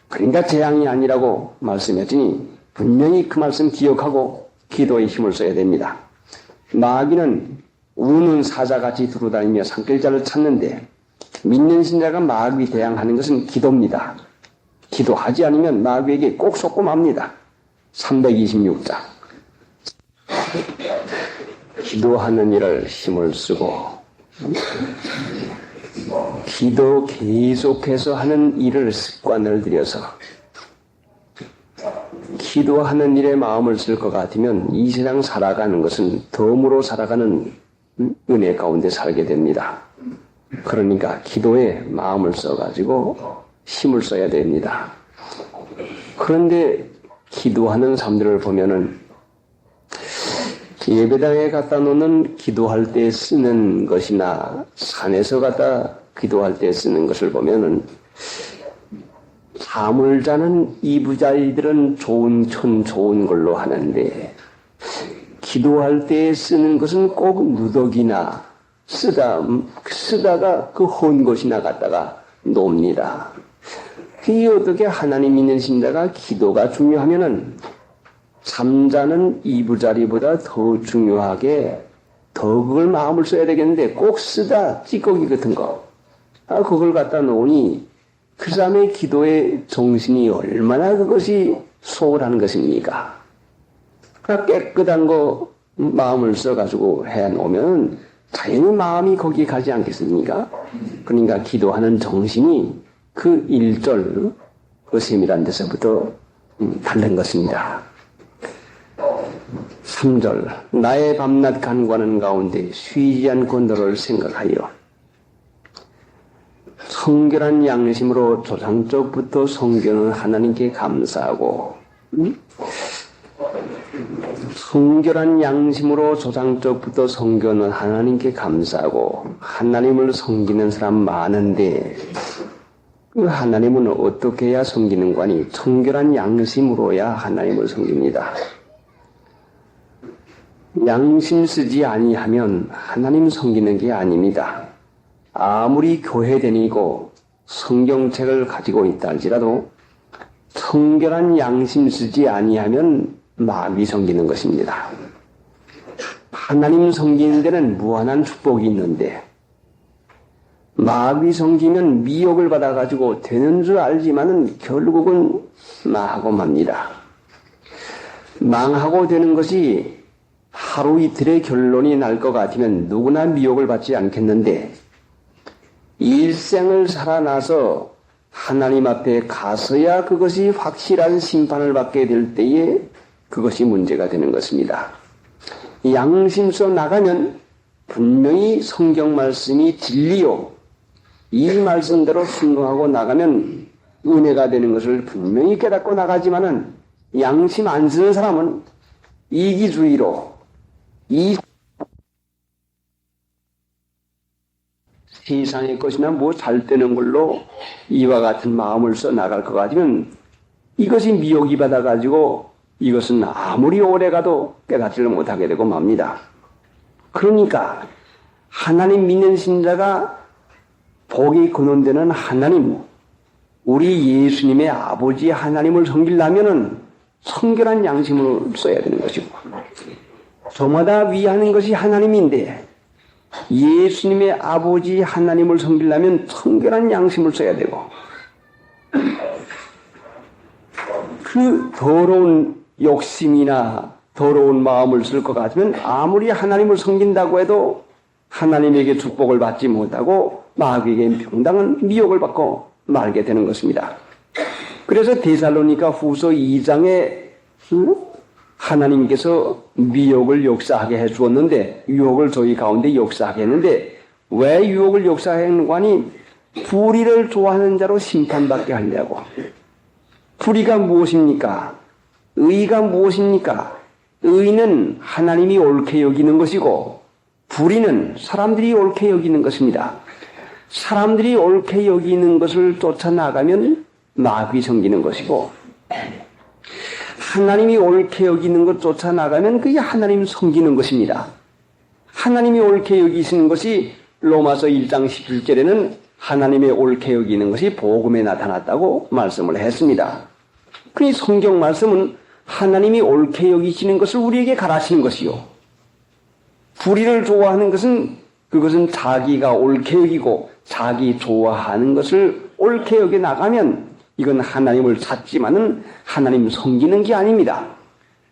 그러니까 재앙이 아니라고 말씀했으니 분명히 그 말씀 기억하고 기도에 힘을 써야 됩니다. 마귀는 우는 사자같이 두루다니며 산길자를 찾는데 믿는 신자가 마귀 대항하는 것은 기도입니다. 기도하지 않으면 마귀에게 꼭 속고 맙니다. 326장. 기도하는 일을 힘을 쓰고 기도 계속해서 하는 일을 습관을 들여서 기도하는 일에 마음을 쓸 것 같으면 이 세상 살아가는 것은 덤으로 살아가는 은혜 가운데 살게 됩니다. 그러니까 기도에 마음을 써가지고 힘을 써야 됩니다. 그런데 기도하는 사람들을 보면은 예배당에 갖다 놓는 기도할 때 쓰는 것이나 산에서 갖다 기도할 때 쓰는 것을 보면은 잠을 자는 이부자리들은 좋은 걸로 하는데 기도할 때 쓰는 것은 꼭 누더기나 쓰다가 그 헌 것이나 갖다가 놉니다. 그게 어떻게 하나님 믿는 신자가 기도가 중요하면은 잠자는 이부자리보다 더 중요하게 더 그걸 마음을 써야 되겠는데 꼭 쓰다 찌꺼기 같은 거 그걸 갖다 놓으니 그 사람의 기도의 정신이 얼마나 그것이 소홀한 것입니까? 깨끗한 거 마음을 써가지고 해놓으면 당연히 마음이 거기에 가지 않겠습니까? 그러니까 기도하는 정신이 그 1절 그 세밀한 데서부터 다른 것입니다. 3절 나의 밤낮 간구하는 가운데 쉬지 않고 너를 생각하여 성결한 양심으로 조상적부터 성결한 하나님께 감사하고 성결한 양심으로 조상적부터 성결한 하나님께 감사하고 하나님을 섬기는 사람 많은데 그 하나님은 어떻게 해야 섬기는 거니? 청결한 양심으로야 하나님을 섬깁니다. 양심 쓰지 아니하면 하나님 섬기는 게 아닙니다. 아무리 교회 다니고 성경책을 가지고 있다 할지라도 청결한 양심 쓰지 아니하면 마귀 섬기는 것입니다. 하나님 섬기는 데는 무한한 축복이 있는데 마귀 섬기면 미혹을 받아가지고 되는 줄 알지만은 결국은 망하고 맙니다. 망하고 되는 것이 하루 이틀의 결론이 날 것 같으면 누구나 미혹을 받지 않겠는데 일생을 살아나서 하나님 앞에 가서야 그것이 확실한 심판을 받게 될 때에 그것이 문제가 되는 것입니다. 양심서 나가면 분명히 성경 말씀이 진리요. 이 말씀대로 순종하고 나가면 은혜가 되는 것을 분명히 깨닫고 나가지만은 양심 안 쓰는 사람은 이기주의로 이 세상의 것이나 뭐 잘 되는 걸로 이와 같은 마음을 써 나갈 것 같으면 이것이 미혹이 받아가지고 이것은 아무리 오래 가도 깨닫지를 못하게 되고 맙니다. 그러니까 하나님 믿는 신자가 복이 근원되는 하나님, 우리 예수님의 아버지 하나님을 섬기려면은 청결한 양심을 써야 되는 것이고 저마다 위하는 것이 하나님인데 예수님의 아버지 하나님을 섬기려면 청결한 양심을 써야 되고 그 더러운 욕심이나 더러운 마음을 쓸 것 같으면 아무리 하나님을 섬긴다고 해도 하나님에게 축복을 받지 못하고 마귀에게 평당한 미혹을 받고 말게 되는 것입니다. 그래서 데살로니가 후서 2장에 하나님께서 미혹을 역사하게 해주었는데 유혹을 저희 가운데 역사하게 했는데 왜 유혹을 역사했는가 하니 불의를 좋아하는 자로 심판받게 하려고. 불의가 무엇입니까? 의가 무엇입니까? 의는 하나님이 옳게 여기는 것이고 불의는 사람들이 옳게 여기는 것입니다. 사람들이 옳게 여기는 것을 쫓아나가면 마귀 섬기는 것이고 하나님이 옳게 여기는 것 쫓아나가면 그게 하나님 섬기는 것입니다. 하나님이 옳게 여기시는 것이 로마서 1장 17절에는 하나님의 옳게 여기는 것이 복음에 나타났다고 말씀을 했습니다. 그러니 성경 말씀은 하나님이 옳게 여기시는 것을 우리에게 가르치는 것이요. 불의를 좋아하는 것은 그것은 자기가 옳게 여기고 자기 좋아하는 것을 옳게 여겨 나가면 이건 하나님을 찾지만은 하나님 섬기는 게 아닙니다.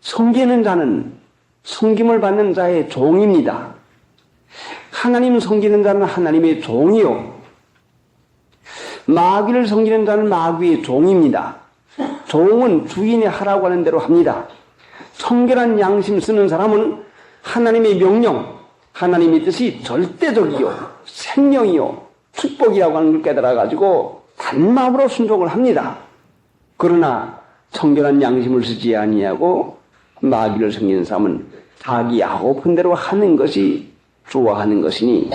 섬기는 자는 섬김을 받는 자의 종입니다. 하나님 섬기는 자는 하나님의 종이요. 마귀를 섬기는 자는 마귀의 종입니다. 종은 주인이 하라고 하는 대로 합니다. 청결한 양심 쓰는 사람은 하나님의 명령, 하나님의 뜻이 절대적이요, 생명이요, 축복이라고 하는 걸 깨달아가지고 단마음으로 순종을 합니다. 그러나 청결한 양심을 쓰지 아니하고 마귀를 섬기는 사람은 자기 하고픈 대로 하는 것이 좋아하는 것이니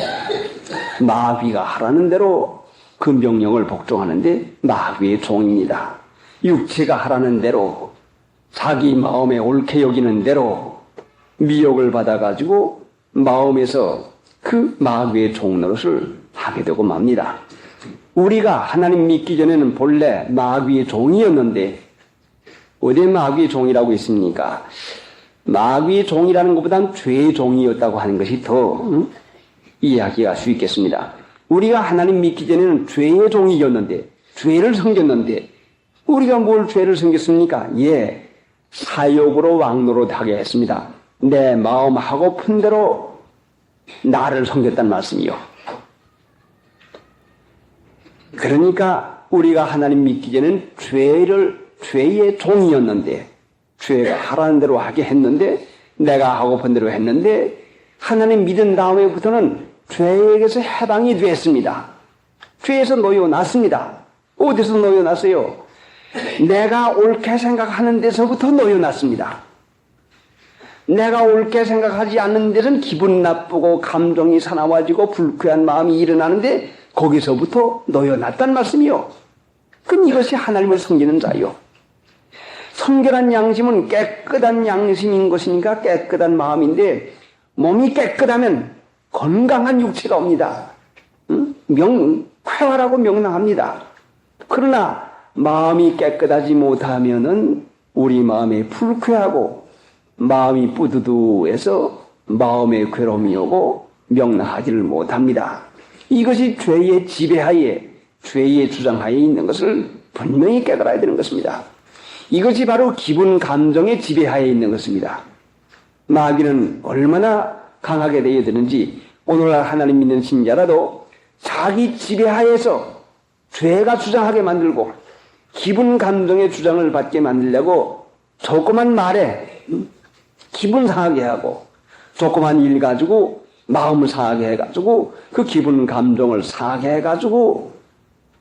마귀가 하라는 대로 그 명령을 복종하는데 마귀의 종입니다. 육체가 하라는 대로 자기 마음에 옳게 여기는 대로 미혹을 받아가지고 마음에서 그 마귀의 종 노릇을 하게 되고 맙니다. 우리가 하나님 믿기 전에는 본래 마귀의 종이었는데 어디 마귀의 종이라고 있습니까? 마귀의 종이라는 것보다는 죄의 종이었다고 하는 것이 더 이해하기가 쉽겠습니다. 우리가 하나님 믿기 전에는 죄의 종이었는데 죄를 섬겼는데 우리가 뭘 죄를 섬겼습니까? 예, 사욕으로 왕노릇하게 했습니다. 내 마음 하고픈 대로 나를 섬겼단 말씀이요. 그러니까 우리가 하나님 믿기 전에는 죄의 종이었는데 죄가 하라는 대로 하게 했는데 내가 하고픈 대로 했는데 하나님 믿은 다음에부터는 죄에게서 해방이 됐습니다. 죄에서 놓여놨습니다. 어디서 놓여놨어요? 내가 옳게 생각하는 데서부터 놓여놨습니다. 내가 옳게 생각하지 않는 데는 기분 나쁘고 감정이 사나워지고 불쾌한 마음이 일어나는데 거기서부터 놓여놨단 말씀이요. 그럼 이것이 하나님을 섬기는 자요. 성결한 양심은 깨끗한 양심인 것이니까 깨끗한 마음인데, 몸이 깨끗하면 건강한 육체가 옵니다. 쾌활하고 명랑합니다. 그러나 마음이 깨끗하지 못하면은 우리 마음에 불쾌하고 마음이 뿌두두해서 마음에 괴로움이 오고 명랑하지를 못합니다. 이것이 죄의 지배하에, 죄의 주장하에 있는 것을 분명히 깨달아야 되는 것입니다. 이것이 바로 기분 감정의 지배하에 있는 것입니다. 마귀는 얼마나 강하게 되어야 되는지 오늘날 하나님 믿는 신자라도 자기 지배하에서 죄가 주장하게 만들고 기분 감정의 주장을 받게 만들려고 조그만 말에 기분 상하게 하고 조그만 일 가지고 마음을 상하게 해가지고 그 기분 감정을 상하게 해가지고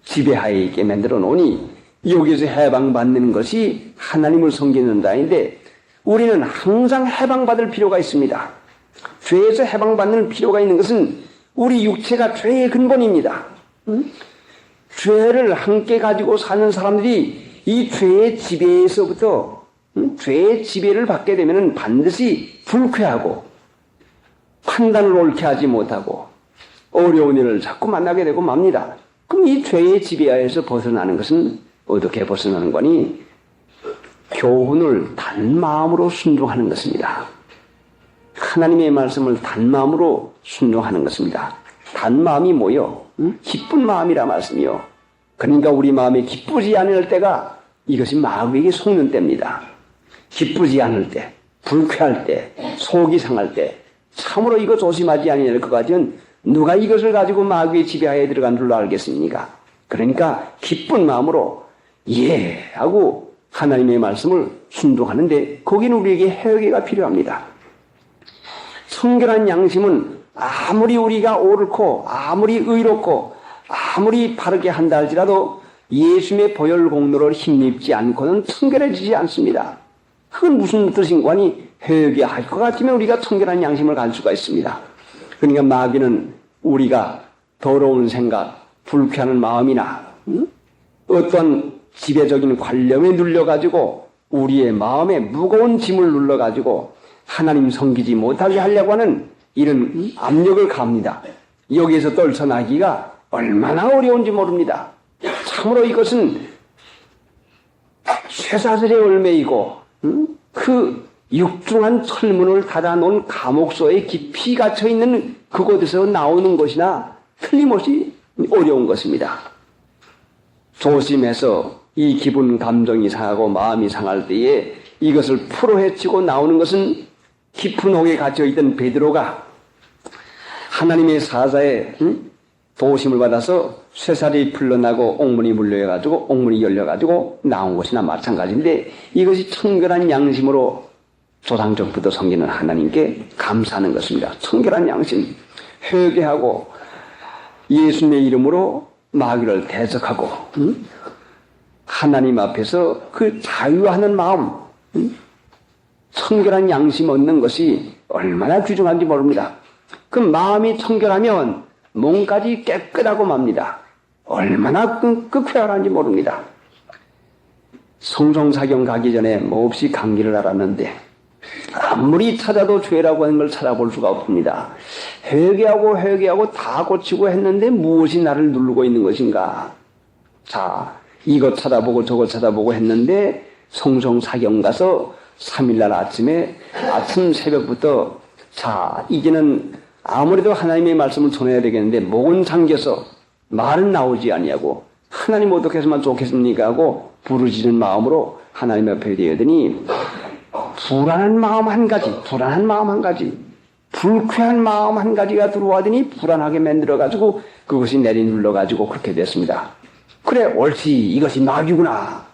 지배하에 있게 만들어 놓으니 여기서 해방받는 것이 하나님을 섬기는 자인데 우리는 항상 해방받을 필요가 있습니다. 죄에서 해방받는 필요가 있는 것은 우리 육체가 죄의 근본입니다. 죄를 함께 가지고 사는 사람들이 이 죄의 지배에서부터 죄의 지배를 받게 되면 반드시 불쾌하고 판단을 옳게 하지 못하고 어려운 일을 자꾸 만나게 되고 맙니다. 그럼 이 죄의 지배하에서 벗어나는 것은 어떻게 벗어나는 거니? 교훈을 단마음으로 순종하는 것입니다. 하나님의 말씀을 단마음으로 순종하는 것입니다. 단마음이 뭐요? 기쁜 마음이라 말씀이요. 그러니까 우리 마음이 기쁘지 않을 때가 이것이 마귀에게 속는 때입니다. 기쁘지 않을 때, 불쾌할 때, 속이 상할 때 참으로 이거 조심하지 아니할 것 같으면 누가 이것을 가지고 마귀의 지배하에 들어간 줄로 알겠습니까? 그러니까 기쁜 마음으로 예 하고 하나님의 말씀을 순종하는데 거기는 우리에게 회개가 필요합니다. 성결한 양심은 아무리 우리가 옳고 아무리 의롭고 아무리 바르게 한다 할지라도 예수님의 보혈 공로를 힘입지 않고는 성결해지지 않습니다. 그건 무슨 뜻인가 하니 회개할 것 같으면 우리가 성결한 양심을 갈 수가 있습니다. 그러니까 마귀는 우리가 더러운 생각, 불쾌하는 마음이나 어떤 지배적인 관념에 눌려가지고 우리의 마음에 무거운 짐을 눌러가지고 하나님 섬기지 못하게 하려고 하는 이런 압력을 가합니다. 여기에서 떨쳐나기가 얼마나 어려운지 모릅니다. 참으로 이것은 쇠사슬의 열매이고 그 육중한 철문을 닫아놓은 감옥소에 깊이 갇혀있는 그곳에서 나오는 것이나 틀림없이 어려운 것입니다. 조심해서 이 기분 감정이 상하고 마음이 상할 때에 이것을 풀어헤치고 나오는 것은 깊은 혹에 갇혀있던 베드로가 하나님의 사자에 도심을 받아서 쇠살이 풀려나고 옥문이 물려가지고 옥문이 열려가지고 나온 것이나 마찬가지인데 이것이 청결한 양심으로 조상적부터 섬기는 하나님께 감사하는 것입니다. 청결한 양심, 회개하고 예수님의 이름으로 마귀를 대적하고 하나님 앞에서 그 자유하는 마음, 청결한 양심 얻는 것이 얼마나 귀중한지 모릅니다. 그 마음이 청결하면 몸까지 깨끗하고 맙니다. 얼마나 그 쾌활한지 모릅니다. 성송사경 가기 전에 몹시 감기를 앓았는데 아무리 찾아도 죄라고 하는 걸 찾아볼 수가 없습니다. 회개하고 다 고치고 했는데 무엇이 나를 누르고 있는 것인가? 자, 이것 찾아보고 저것 찾아보고 했는데 성송사경 가서 3일날 아침 새벽부터 자, 이제는 아무래도 하나님의 말씀을 전해야 되겠는데 목은 잠겨서 말은 나오지 아니하고 하나님 어떻게 해서만 좋겠습니까 하고 부르짖는 마음으로 하나님 앞에 대더니 불안한 마음 한 가지, 불쾌한 마음 한 가지가 들어와더니 불안하게 만들어가지고 그것이 내리눌러가지고 그렇게 됐습니다. 그래, 옳지, 이것이 마귀구나.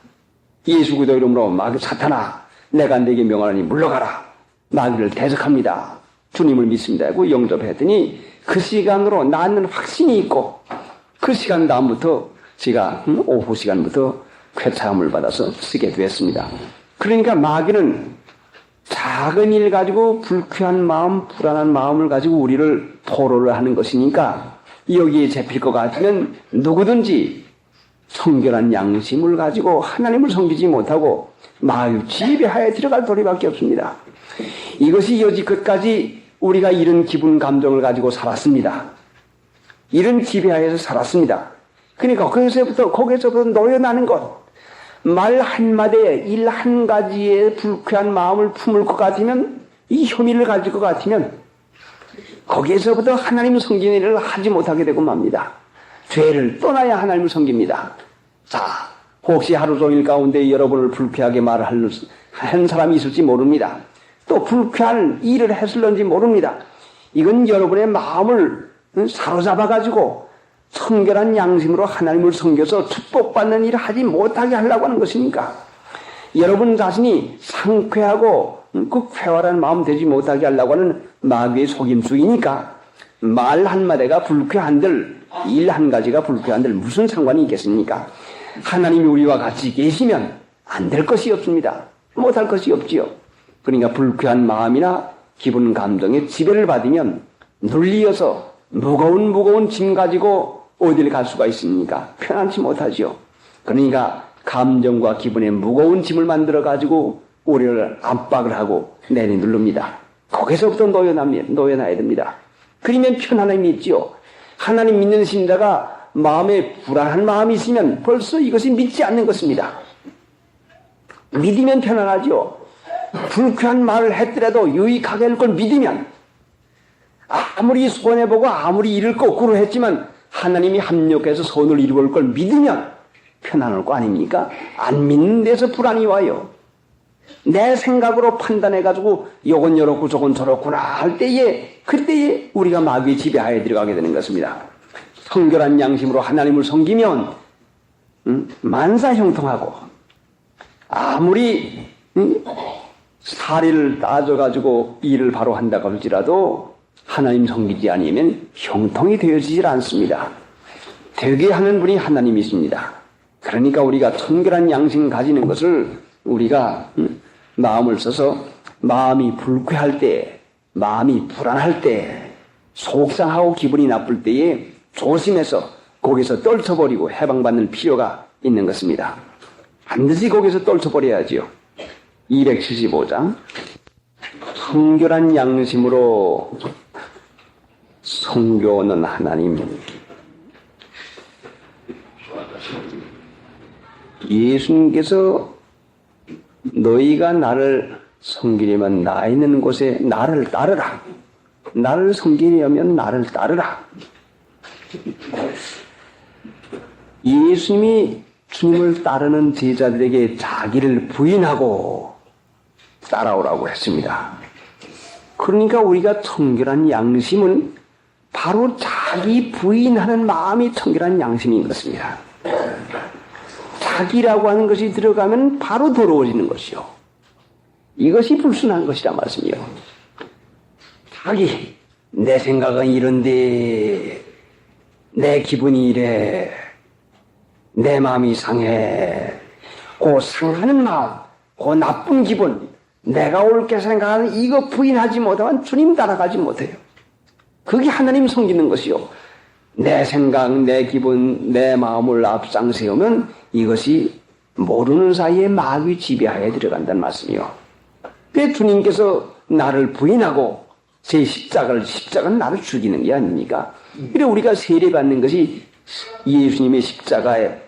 예수 그리스도 이름으로 마귀 사탄아, 내가 네게 명하노니 물러가라. 마귀를 대적합니다. 주님을 믿습니다 하고 영접했더니 그 시간으로 나는 확신이 있고 그 시간 다음부터 제가 오후 시간부터 쾌차함을 받아서 쓰게 되었습니다. 그러니까 마귀는 작은 일 가지고 불쾌한 마음, 불안한 마음을 가지고 우리를 포로를 하는 것이니까 여기에 잡힐 것 같으면 누구든지 청결한 양심을 가지고 하나님을 섬기지 못하고 마귀 지배하에 들어갈 도리밖에 없습니다. 이것이 여지껏까지 우리가 이런 기분 감정을 가지고 살았습니다. 이런 지배하에서 살았습니다. 그러니까 거기서부터 노여나는 것, 말 한마디에 일 한 가지에 불쾌한 마음을 품을 것 같으면, 이 혐의를 가질 것 같으면 거기에서부터 하나님 섬기는 일을 하지 못하게 되고 맙니다. 죄를 떠나야 하나님을 섬깁니다. 자, 혹시 하루 종일 가운데 여러분을 불쾌하게 말한 사람이 있을지 모릅니다. 또 불쾌한 일을 했을런지 모릅니다. 이건 여러분의 마음을 사로잡아가지고 청결한 양심으로 하나님을 섬겨서 축복받는 일을 하지 못하게 하려고 하는 것이니까, 여러분 자신이 상쾌하고 그 쾌활한 마음 되지 못하게 하려고 하는 마귀의 속임수이니까, 말 한마디가 불쾌한들, 일 한 가지가 불쾌한들 무슨 상관이 있겠습니까? 하나님이 우리와 같이 계시면 안 될 것이 없습니다. 못할 것이 없지요. 그러니까 불쾌한 마음이나 기분 감정에 지배를 받으면 눌리어서 무거운 짐 가지고 어디를 갈 수가 있습니까? 편안치 못하지요. 그러니까 감정과 기분에 무거운 짐을 만들어 가지고 우리를 압박을 하고 내리누릅니다. 거기서부터 노여나야 됩니다. 그러면 편안함이 있지요. 하나님 믿는 신자가 마음에 불안한 마음이 있으면 벌써 이것이 믿지 않는 것입니다. 믿으면 편안하지요. 불쾌한 말을 했더라도 유익하게 할 걸 믿으면, 아무리 손해보고 아무리 일을 거꾸로 했지만 하나님이 합력해서 선을 이루어올 걸 믿으면 편안할 거 아닙니까? 안 믿는 데서 불안이 와요. 내 생각으로 판단해가지고 요건 이렇고 저건 저렇구나 할 때에, 그때에 우리가 마귀의 지배하에 들어가게 되는 것입니다. 성결한 양심으로 하나님을 섬기면 만사형통하고, 아무리 사리를 따져가지고 일을 바로 한다고 할지라도 하나님 섬기지 아니면 형통이 되어지질 않습니다. 되게 하는 분이 하나님이십니다. 그러니까 우리가 청결한 양심 가지는 것을 우리가 마음을 써서, 마음이 불쾌할 때, 마음이 불안할 때, 속상하고 기분이 나쁠 때에 조심해서 거기서 떨쳐버리고 해방받는 필요가 있는 것입니다. 반드시 거기서 떨쳐버려야지요. 275장. 청결한 양심으로 섬겨오는 하나님. 예수님께서 너희가 나를 섬기려면 나 있는 곳에 나를 따르라. 나를 섬기려면 나를 따르라. 예수님이 주님을 따르는 제자들에게 자기를 부인하고 따라오라고 했습니다. 그러니까 우리가 청결한 양심은 바로 자기 부인하는 마음이 청결한 양심인 것입니다. 자기라고 하는 것이 들어가면 바로 더러워지는 것이요. 이것이 불순한 것이라 말씀이요. 자기, 내 생각은 이런데, 내 기분이 이래, 내 마음이 상해, 그 상하는 마음, 그 나쁜 기분, 내가 옳게 생각하는 이거 부인하지 못하면 주님 따라가지 못해요. 그게 하나님 섬기는 것이요. 내 생각, 내 기분, 내 마음을 앞장 세우면 이것이 모르는 사이에 마귀 지배하에 들어간다는 말씀이요. 그 주님께서 나를 부인하고 제 십자가는 나를 죽이는 게 아닙니까? 그래 우리가 세례받는 것이 예수님의 십자가에,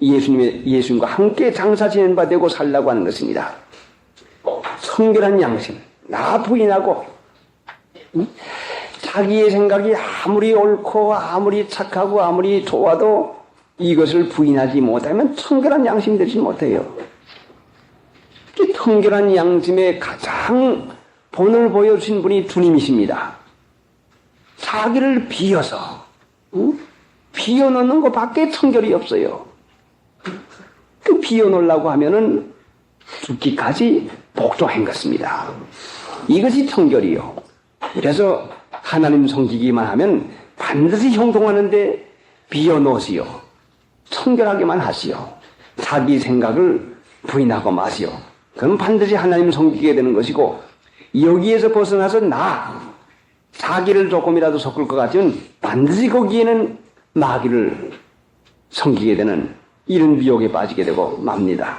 예수님과 함께 장사 지낸 바 되고 살라고 하는 것입니다. 청결한 양심, 나 부인하고, 자기의 생각이 아무리 옳고 아무리 착하고 아무리 좋아도 이것을 부인하지 못하면 청결한 양심이 되지 못해요. 청결한 양심의 가장 본을 보여주신 분이 주님이십니다. 자기를 비워서 비워놓는 것밖에 청결이 없어요. 그 비워놓으려고 하면은 죽기까지 복종한 것입니다. 이것이 청결이요. 그래서 하나님 섬기기만 하면 반드시 형통하는데 비워놓으시오. 청결하게만 하시오. 자기 생각을 부인하고 마시오. 그럼 반드시 하나님 섬기게 되는 것이고, 여기에서 벗어나서 자기를 조금이라도 섞을 것 같으면 반드시 거기에는 마귀를 섬기게 되는 이런 미혹에 빠지게 되고 맙니다.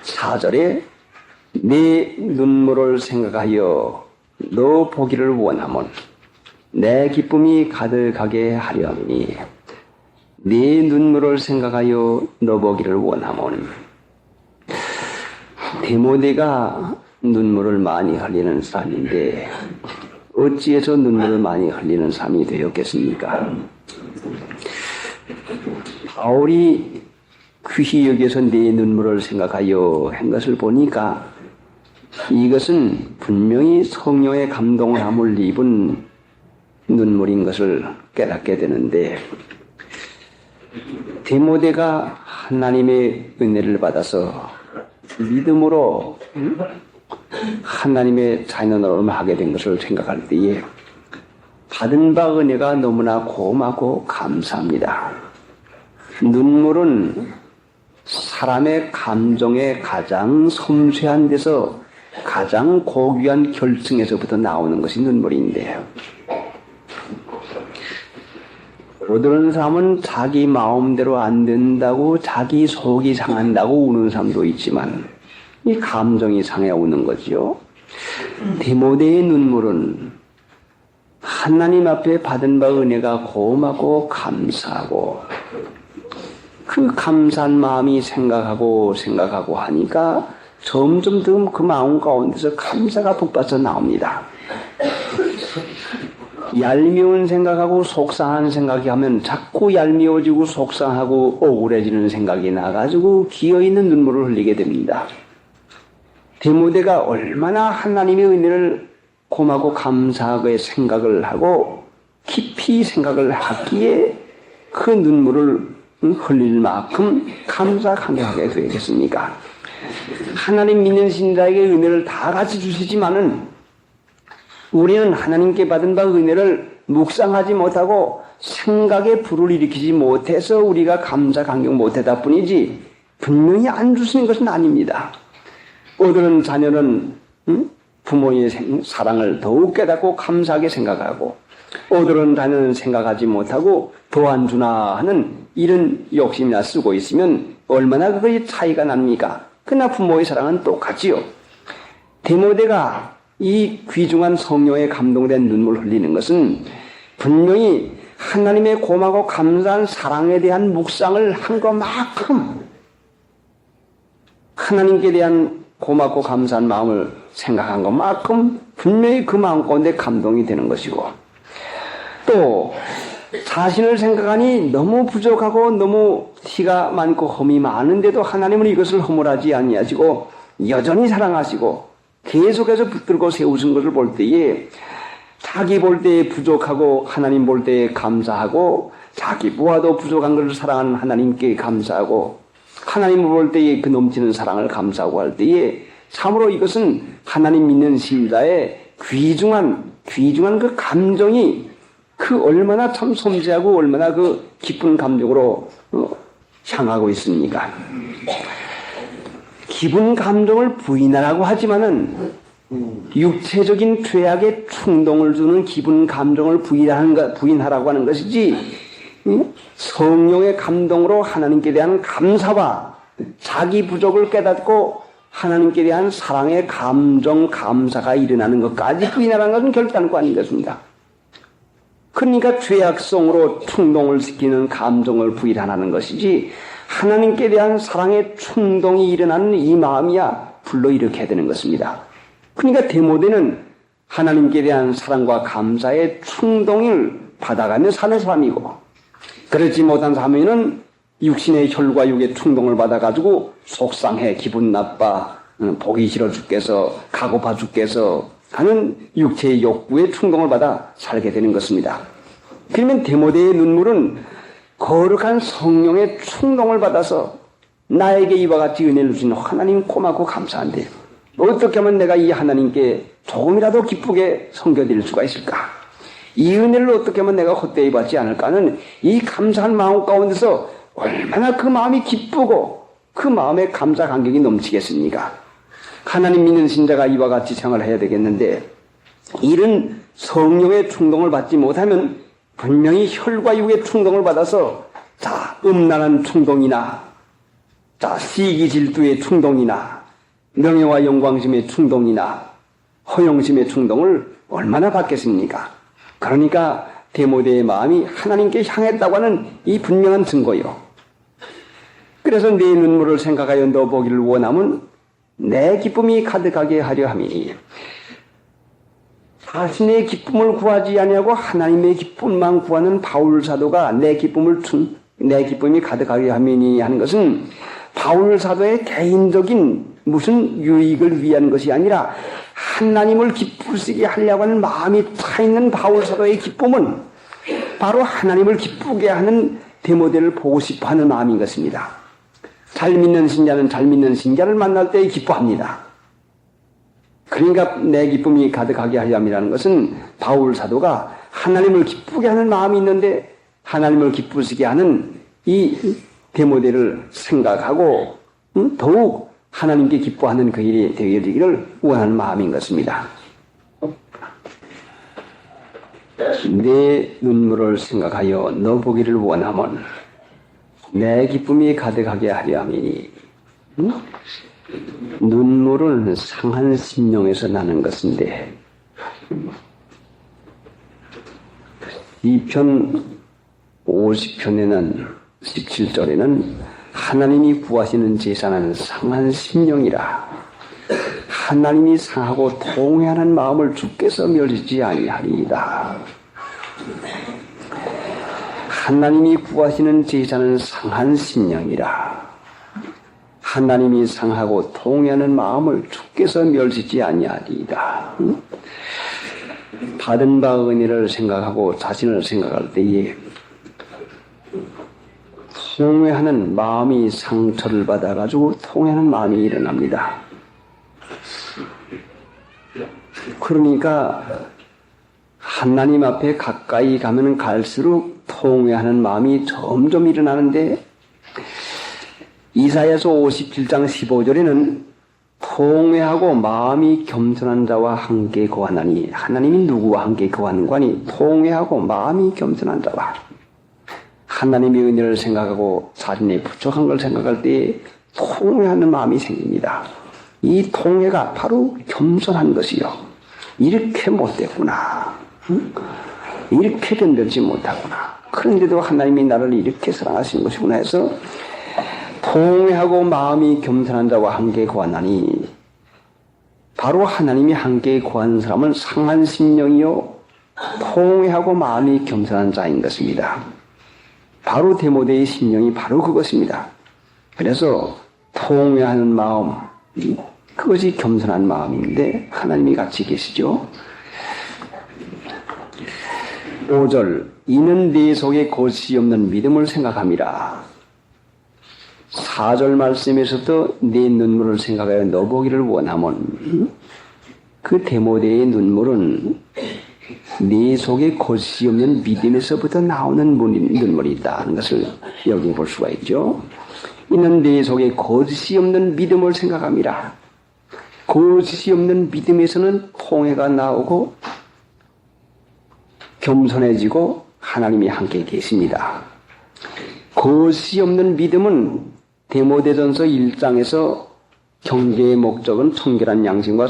4절에 내 눈물을 생각하여 너 보기를 원하면 내 기쁨이 가득하게 하려 함이니 네 눈물을 생각하여 너 보기를 원하면 디모데가 눈물을 많이 흘리는 사람인데 어찌해서 눈물을 많이 흘리는 사람이 되었겠습니까? 바울이 귀히 여기서 내 눈물을 생각하여 한 것을 보니까 이것은 분명히 성령의 감동을 함을 입은 눈물인 것을 깨닫게 되는데 디모데가 하나님의 은혜를 받아서 믿음으로 하나님의 자녀 노릇을 하게 된 것을 생각할 때에 받은 바 은혜가 너무나 고맙고 감사합니다. 눈물은 사람의 감정의 가장 섬세한 데서 가장 고귀한 결승에서부터 나오는 것이 눈물인데요. 어떤 사람은 자기 마음대로 안 된다고 자기 속이 상한다고 우는 사람도 있지만 이 감정이 상해 우는 거죠. 디모데의 눈물은 하나님 앞에 받은 바 은혜가 고맙고 감사하고 그 감사한 마음이 생각하고 하니까 점점 더 그 마음 가운데서 감사가 북받쳐 나옵니다. 얄미운 생각하고 속상한 생각이 하면 자꾸 얄미워지고 속상하고 억울해지는 생각이 나가지고 기어있는 눈물을 흘리게 됩니다. 디모데가 얼마나 하나님의 은혜를 고맙고 감사하게 생각을 하고 깊이 생각을 하기에 그 눈물을 흘릴 만큼 감사하게 되겠습니까? 하나님 믿는 신자에게 은혜를 다 같이 주시지만은 우리는 하나님께 받은 바 은혜를 묵상하지 못하고 생각에 불을 일으키지 못해서 우리가 감사 감격 못하다 뿐이지 분명히 안 주시는 것은 아닙니다. 어떤 자녀는 부모의 사랑을 더욱 깨닫고 감사하게 생각하고 어떤 자녀는 생각하지 못하고 더 안 주나 하는 이런 욕심이나 쓰고 있으면 얼마나 그의 차이가 납니까? 그러나 부모의 사랑은 똑같지요. 디모데가 이 귀중한 성령에 감동된 눈물 흘리는 것은 분명히 하나님의 고마고 감사한 사랑에 대한 묵상을 한 것만큼 하나님께 대한 고맙고 감사한 마음을 생각한 것만큼 분명히 그 마음 가운데 감동이 되는 것이고 또 자신을 생각하니 너무 부족하고 너무 티가 많고 험이 많은데도 하나님은 이것을 허물하지 아니하시고 여전히 사랑하시고 계속해서 붙들고 세우신 것을 볼 때에 자기 볼 때에 부족하고 하나님 볼 때에 감사하고 자기 보아도 부족한 것을 사랑하는 하나님께 감사하고 하나님을 볼 때에 그 넘치는 사랑을 감사하고 할 때에 참으로 이것은 하나님 믿는 신자의 귀중한 그 감정이 그 얼마나 참 섬세하고 얼마나 그 깊은 감정으로 향하고 있습니까? 기쁜 감정을 부인하라고 하지만은 육체적인 죄악에 충동을 주는 기쁜 감정을 부인하라고 하는 것이지 성령의 감동으로 하나님께 대한 감사와 자기 부족을 깨닫고 하나님께 대한 사랑의 감사가 일어나는 것까지 부인하라는 것은 결단코 아닌 것입니다. 그러니까 죄악성으로 충동을 시키는 감정을 부인하는 것이지 하나님께 대한 사랑의 충동이 일어나는 이 마음이야 불러일으켜야 되는 것입니다. 그러니까 디모데는 하나님께 대한 사랑과 감사의 충동을 받아가며 사는 사람이고 그렇지 못한 사람에는 육신의 혈과 육의 충동을 받아가지고 속상해 기분 나빠 보기 싫어 죽겠어 가고파 죽겠어 하는 육체의 욕구의 충동을 받아 살게 되는 것입니다. 그러면 디모데의 눈물은 거룩한 성령의 충동을 받아서 나에게 이와 같이 은혜를 주신 하나님 고맙고 감사한데 어떻게 하면 내가 이 하나님께 조금이라도 기쁘게 섬겨드릴 수가 있을까? 이 은혜를 어떻게 하면 내가 헛되이 받지 않을까 하는 이 감사한 마음 가운데서 얼마나 그 마음이 기쁘고 그 마음에 감사 감격이 넘치겠습니까? 하나님 믿는 신자가 이와 같이 생활을 해야 되겠는데 이런 성령의 충동을 받지 못하면 분명히 혈과 육의 충동을 받아서 자, 음란한 충동이나, 자, 시기 질투의 충동이나, 명예와 영광심의 충동이나, 허영심의 충동을 얼마나 받겠습니까? 그러니까 디모데의 마음이 하나님께 향했다고 하는 이 분명한 증거요. 그래서 내 눈물을 생각하여 너 보기를 원함은 내 기쁨이 가득하게 하려 함이니, 자신의 기쁨을 구하지 아니하고 하나님의 기쁨만 구하는 바울 사도가 내 기쁨이 가득하게 함이니 하는 것은 바울 사도의 개인적인 무슨 유익을 위한 것이 아니라 하나님을 기쁘시게 하려고 하는 마음이 차 있는 바울 사도의 기쁨은 바로 하나님을 기쁘게 하는 디모데를 보고 싶어 하는 마음인 것입니다. 잘 믿는 신자는 잘 믿는 신자를 만날 때 기뻐합니다. 그러니까 내 기쁨이 가득하게 하려 함이라는 것은 바울 사도가 하나님을 기쁘게 하는 마음이 있는데 하나님을 기쁘시게 하는 이 디모데를 생각하고 더욱 하나님께 기뻐하는 그 일이 되어지기를 원하는 마음인 것입니다. 내 눈물을 생각하여 너 보기를 원하면 내 기쁨이 가득하게 하려 함이니, 눈물은 상한 심령에서 나는 것인데, 시편 50편에는 17절에는 하나님이 구하시는 제사는 상한 심령이라, 하나님이 상하고 통회하는 마음을 주께서 멸시지 아니하리이다. 하나님이 구하시는 제사는 상한 심령이라, 하나님이 상하고 통회하는 마음을 주께서 멸시지 아니하리이다. 받은 바 은혜를 생각하고 자신을 생각할 때에 통회하는 마음이 상처를 받아가지고 통회하는 마음이 일어납니다. 그러니까 하나님 앞에 가까이 가면 갈수록 통회하는 마음이 점점 일어나는데, 이사야서 57장 15절에는 통회하고 마음이 겸손한 자와 함께 거하나니, 하나님이 누구와 함께 거하는가니 통회하고 마음이 겸손한 자와, 하나님의 은혜를 생각하고 자신의 부족한 걸 생각할 때 통회하는 마음이 생깁니다. 이 통회가 바로 겸손한 것이요. 이렇게 못됐구나. 이렇게 변변치 못하구나. 그런데도 하나님이 나를 이렇게 사랑하신 것이구나 해서 통회하고 마음이 겸손한 자와 함께 거하나니, 바로 하나님이 함께 거하는 사람은 상한 심령이요 통회하고 마음이 겸손한 자인 것입니다. 바로 디모데의 심령이 바로 그것입니다. 그래서 통회하는 마음, 그것이 겸손한 마음인데 하나님이 같이 계시죠. 5절, 이는 네 속에 거짓이 없는 믿음을 생각함이라. 4절 말씀에서도 네 눈물을 생각하여 너 보기를 원하면, 그 디모데의 눈물은 네 속에 거짓이 없는 믿음에서부터 나오는 눈물이 있다는 것을 여기 볼 수가 있죠. 이는 네 속에 거짓이 없는 믿음을 생각함이라. 거짓이 없는 믿음에서는 통회가 나오고 겸손해지고 하나님이 함께 계십니다. 거짓이 없는 믿음은 디모데전서 1장에서 경계의 목적은 청결한 양심과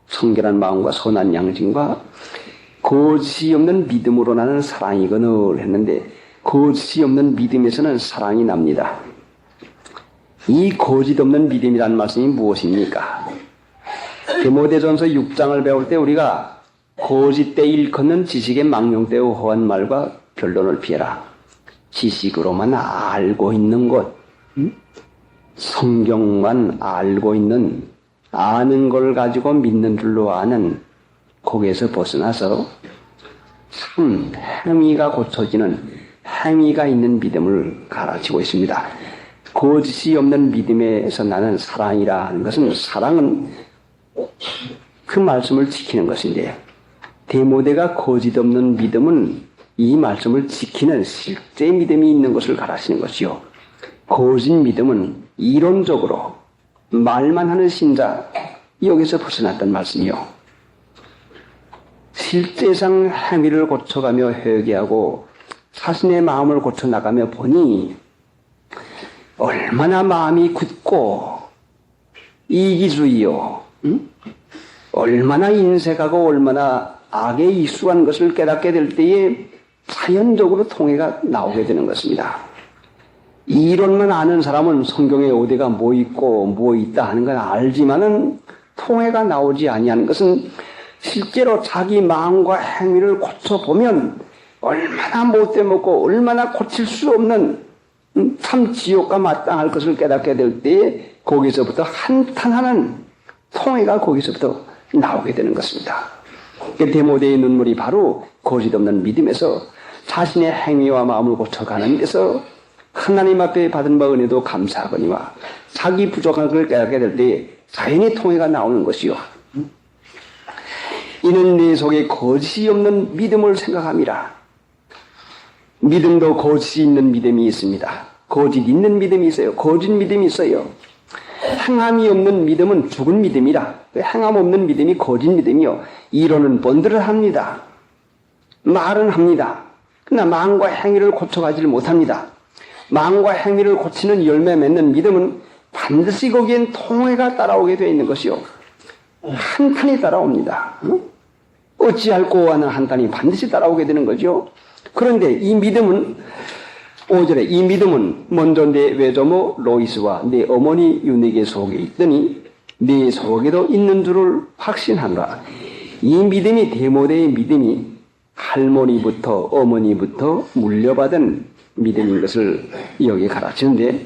청결한 마음과 선한 양심과 거짓이 없는 믿음으로 나는 사랑이거늘 했는데, 거짓이 없는 믿음에서는 사랑이 납니다. 이 거짓 없는 믿음이라는 말씀이 무엇입니까? 디모데전서 6장을 배울 때 우리가 거짓되 일컫는 지식의 망령되고 허한 말과 변론을 피해라. 지식으로만 알고 있는 것, 성경만 알고 있는, 아는 걸 가지고 믿는 줄로 아는 거기에서 벗어나서 참 행위가 고쳐지는, 행위가 있는 믿음을 가르치고 있습니다. 거짓이 없는 믿음에서 나는 사랑이라 하는 것은, 사랑은 그 말씀을 지키는 것인데, 디모데가 거짓 없는 믿음은 이 말씀을 지키는 실제 믿음이 있는 것을 가르치는 것이요. 거짓 믿음은 이론적으로 말만 하는 신자, 여기서 벗어났던 말씀이요. 실제상 행위를 고쳐가며 회개하고 자신의 마음을 고쳐 나가며 보니 얼마나 마음이 굳고 이기주의요, 얼마나 인색하고 얼마나 악에 익숙한 것을 깨닫게 될 때에 자연적으로 통해가 나오게 되는 것입니다. 이론만 아는 사람은 성경에 어디가 뭐 있고 뭐 있다 하는 건 알지만은 통해가 나오지 아니하는 것은 실제로 자기 마음과 행위를 고쳐보면 얼마나 못돼 먹고 얼마나 고칠 수 없는 참 지옥과 마땅할 것을 깨닫게 될 때에 거기서부터 한탄하는 통해가 거기서부터 나오게 되는 것입니다. 데모데의 눈물이 바로 거짓없는 믿음에서 자신의 행위와 마음을 고쳐가는 데서 하나님 앞에 받은 바 은혜도 감사하거니와 자기 부족한 것을 깨닫게 될 때에 자연히 통해가 나오는 것이요. 이는 내 속에 거짓이 없는 믿음을 생각함이라. 믿음도 거짓이 있는 믿음이 있습니다. 거짓 있는 믿음이 있어요. 거짓 믿음이 있어요. 행함이 없는 믿음은 죽은 믿음이라. 행함 없는 믿음이 거짓 믿음이요. 이론은 본드를 합니다. 말은 합니다. 그러나 마음과 행위를 고쳐가지를 못합니다. 마음과 행위를 고치는 열매 맺는 믿음은 반드시 거기엔 통해가 따라오게 되어 있는 것이요. 한탄이 따라옵니다. 어찌할꼬 하는 한탄이 반드시 따라오게 되는 거죠. 그런데 이 믿음은 5절에 이 믿음은 먼저 내 외조모 로이스와 내 어머니 유니게 속에 있더니 내 속에도 있는 줄을 확신하노라. 이 믿음이 데모데의 믿음이 할머니부터 어머니부터 물려받은 믿음인 것을 여기 가르치는데,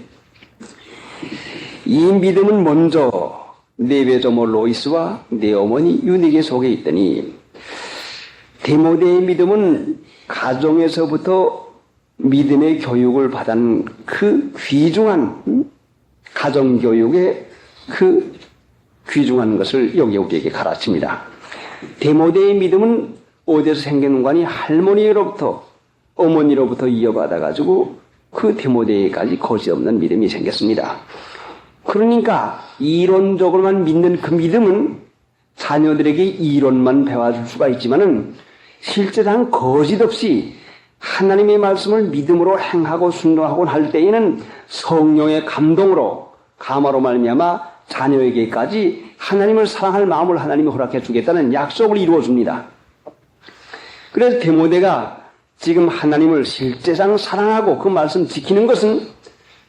이 믿음은 먼저 내 외조모 로이스와 내 어머니 유니게 속에 있더니, 데모데의 믿음은 가정에서부터 믿음의 교육을 받은 그 귀중한 가정교육의 그 귀중한 것을 여기 우리에게 가르칩니다. 데모데의 믿음은 어디서 생기는 거 아니 할머니로부터 어머니로부터 이어받아가지고 그 데모데까지 거짓없는 믿음이 생겼습니다. 그러니까 이론적으로만 믿는 그 믿음은 자녀들에게 이론만 배워줄 수가 있지만은 실제상 거짓 없이 하나님의 말씀을 믿음으로 행하고 순종하고 할 때에는 성령의 감동으로 감화로 말미암아 자녀에게까지 하나님을 사랑할 마음을 하나님이 허락해 주겠다는 약속을 이루어 줍니다. 그래서 데모데가 지금 하나님을 실제상 사랑하고 그 말씀 지키는 것은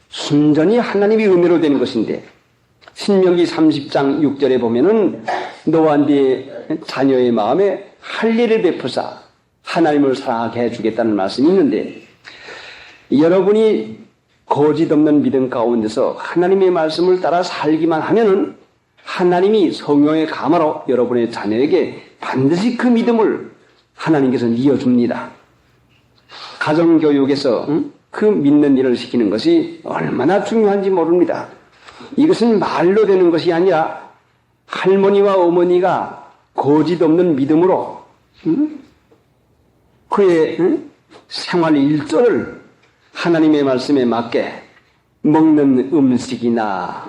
순전히 하나님의 은혜로 되는 것인데, 신명기 30장 6절에 보면은 너와 네 자녀의 마음에 할례를 베푸사 하나님을 사랑하게 해주겠다는 말씀이 있는데, 여러분이 거짓 없는 믿음 가운데서 하나님의 말씀을 따라 살기만 하면은 하나님이 성령의 감화로 여러분의 자녀에게 반드시 그 믿음을 하나님께서 이어줍니다. 가정교육에서 그 믿는 일을 시키는 것이 얼마나 중요한지 모릅니다. 이것은 말로 되는 것이 아니라 할머니와 어머니가 거짓 없는 믿음으로 그의 생활 일조를 하나님의 말씀에 맞게 먹는 음식이나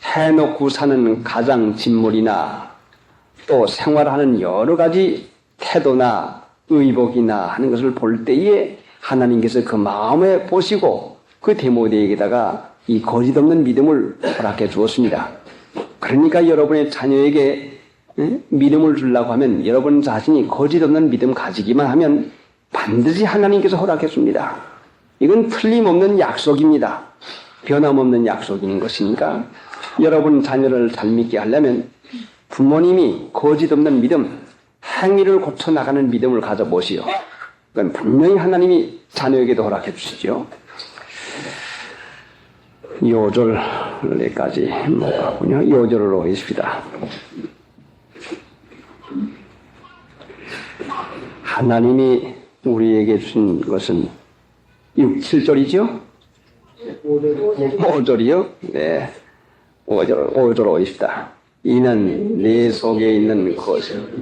해놓고 사는 가장 진물이나 또 생활하는 여러 가지 태도나 의복이나 하는 것을 볼 때에 하나님께서 그 마음에 보시고 그 데모데에게다가 이 거짓 없는 믿음을 허락해 주었습니다. 그러니까 여러분의 자녀에게 믿음을 주려고 하면 여러분 자신이 거짓 없는 믿음 가지기만 하면 반드시 하나님께서 허락해 줍니다. 이건 틀림없는 약속입니다. 변함없는 약속인 것이니까 여러분 자녀를 잘 믿게 하려면 부모님이 거짓 없는 믿음, 행위를 고쳐나가는 믿음을 가져보시오. 그건 분명히 하나님이 자녀에게도 허락해 주시죠. 요절까지 못 가군요. 요절을 오십시다. 하나님이 우리에게 주신 것은 6, 7절이죠? 5절이요? 네. 5절 오십시다. 이는 내 속에 있는 것을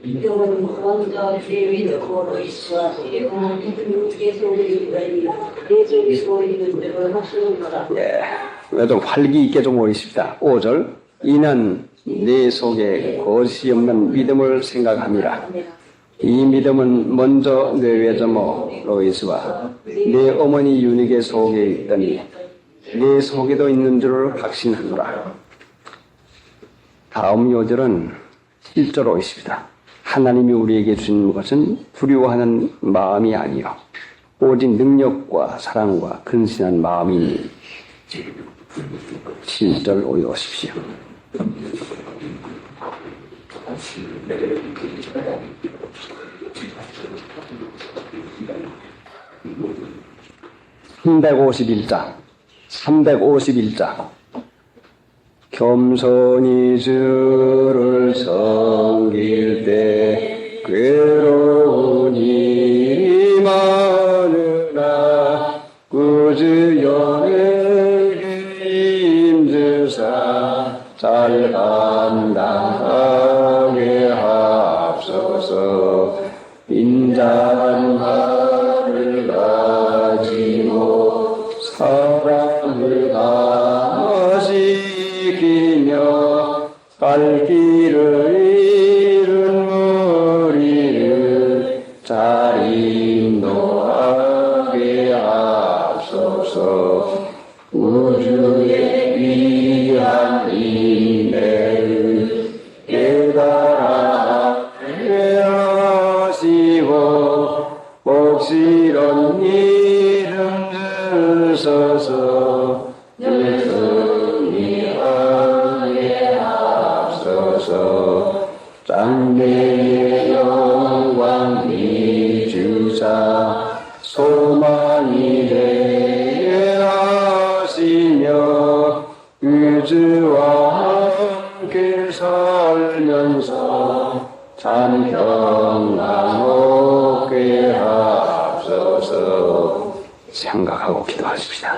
믿음은 먼저 내 위로로 있어 내 속에 있는 대로 하시는구나. 예, 좀 활기 있게 좀 오십시다. 5절 이는 내 속에 것이 없는 믿음을 생각함이라. 이 믿음은 먼저 내 외조모 로이스와 내 어머니 유닉의 속에 있더니 내 속에도 있는 줄을 확신하노라. 다음 요절은 1절로 있습니다. 하나님이 우리에게 주신 것은 두려워하는 마음이 아니요 오직 능력과 사랑과 근신한 마음이니 7절 오십시오. (351장) 겸손히 주를 섬길 때 괴로운 일이 많으나 꾸준히 힘주사 잘 감당하게 하옵소서. 인자한 말을 가지고 사랑을 다지키며 갈 길을 잃은 우리를 잘 인도하게 하옵소서. 우주의 위한 인내를 깨달아 하시고 복스런 이름 주소서. 승리하게 하옵소서. 장래의 영광 이주사 소망이 되게 하시며 우주와 함께 살면서 참 평안 얻게 하옵소서. 생각하고 기도하십시다.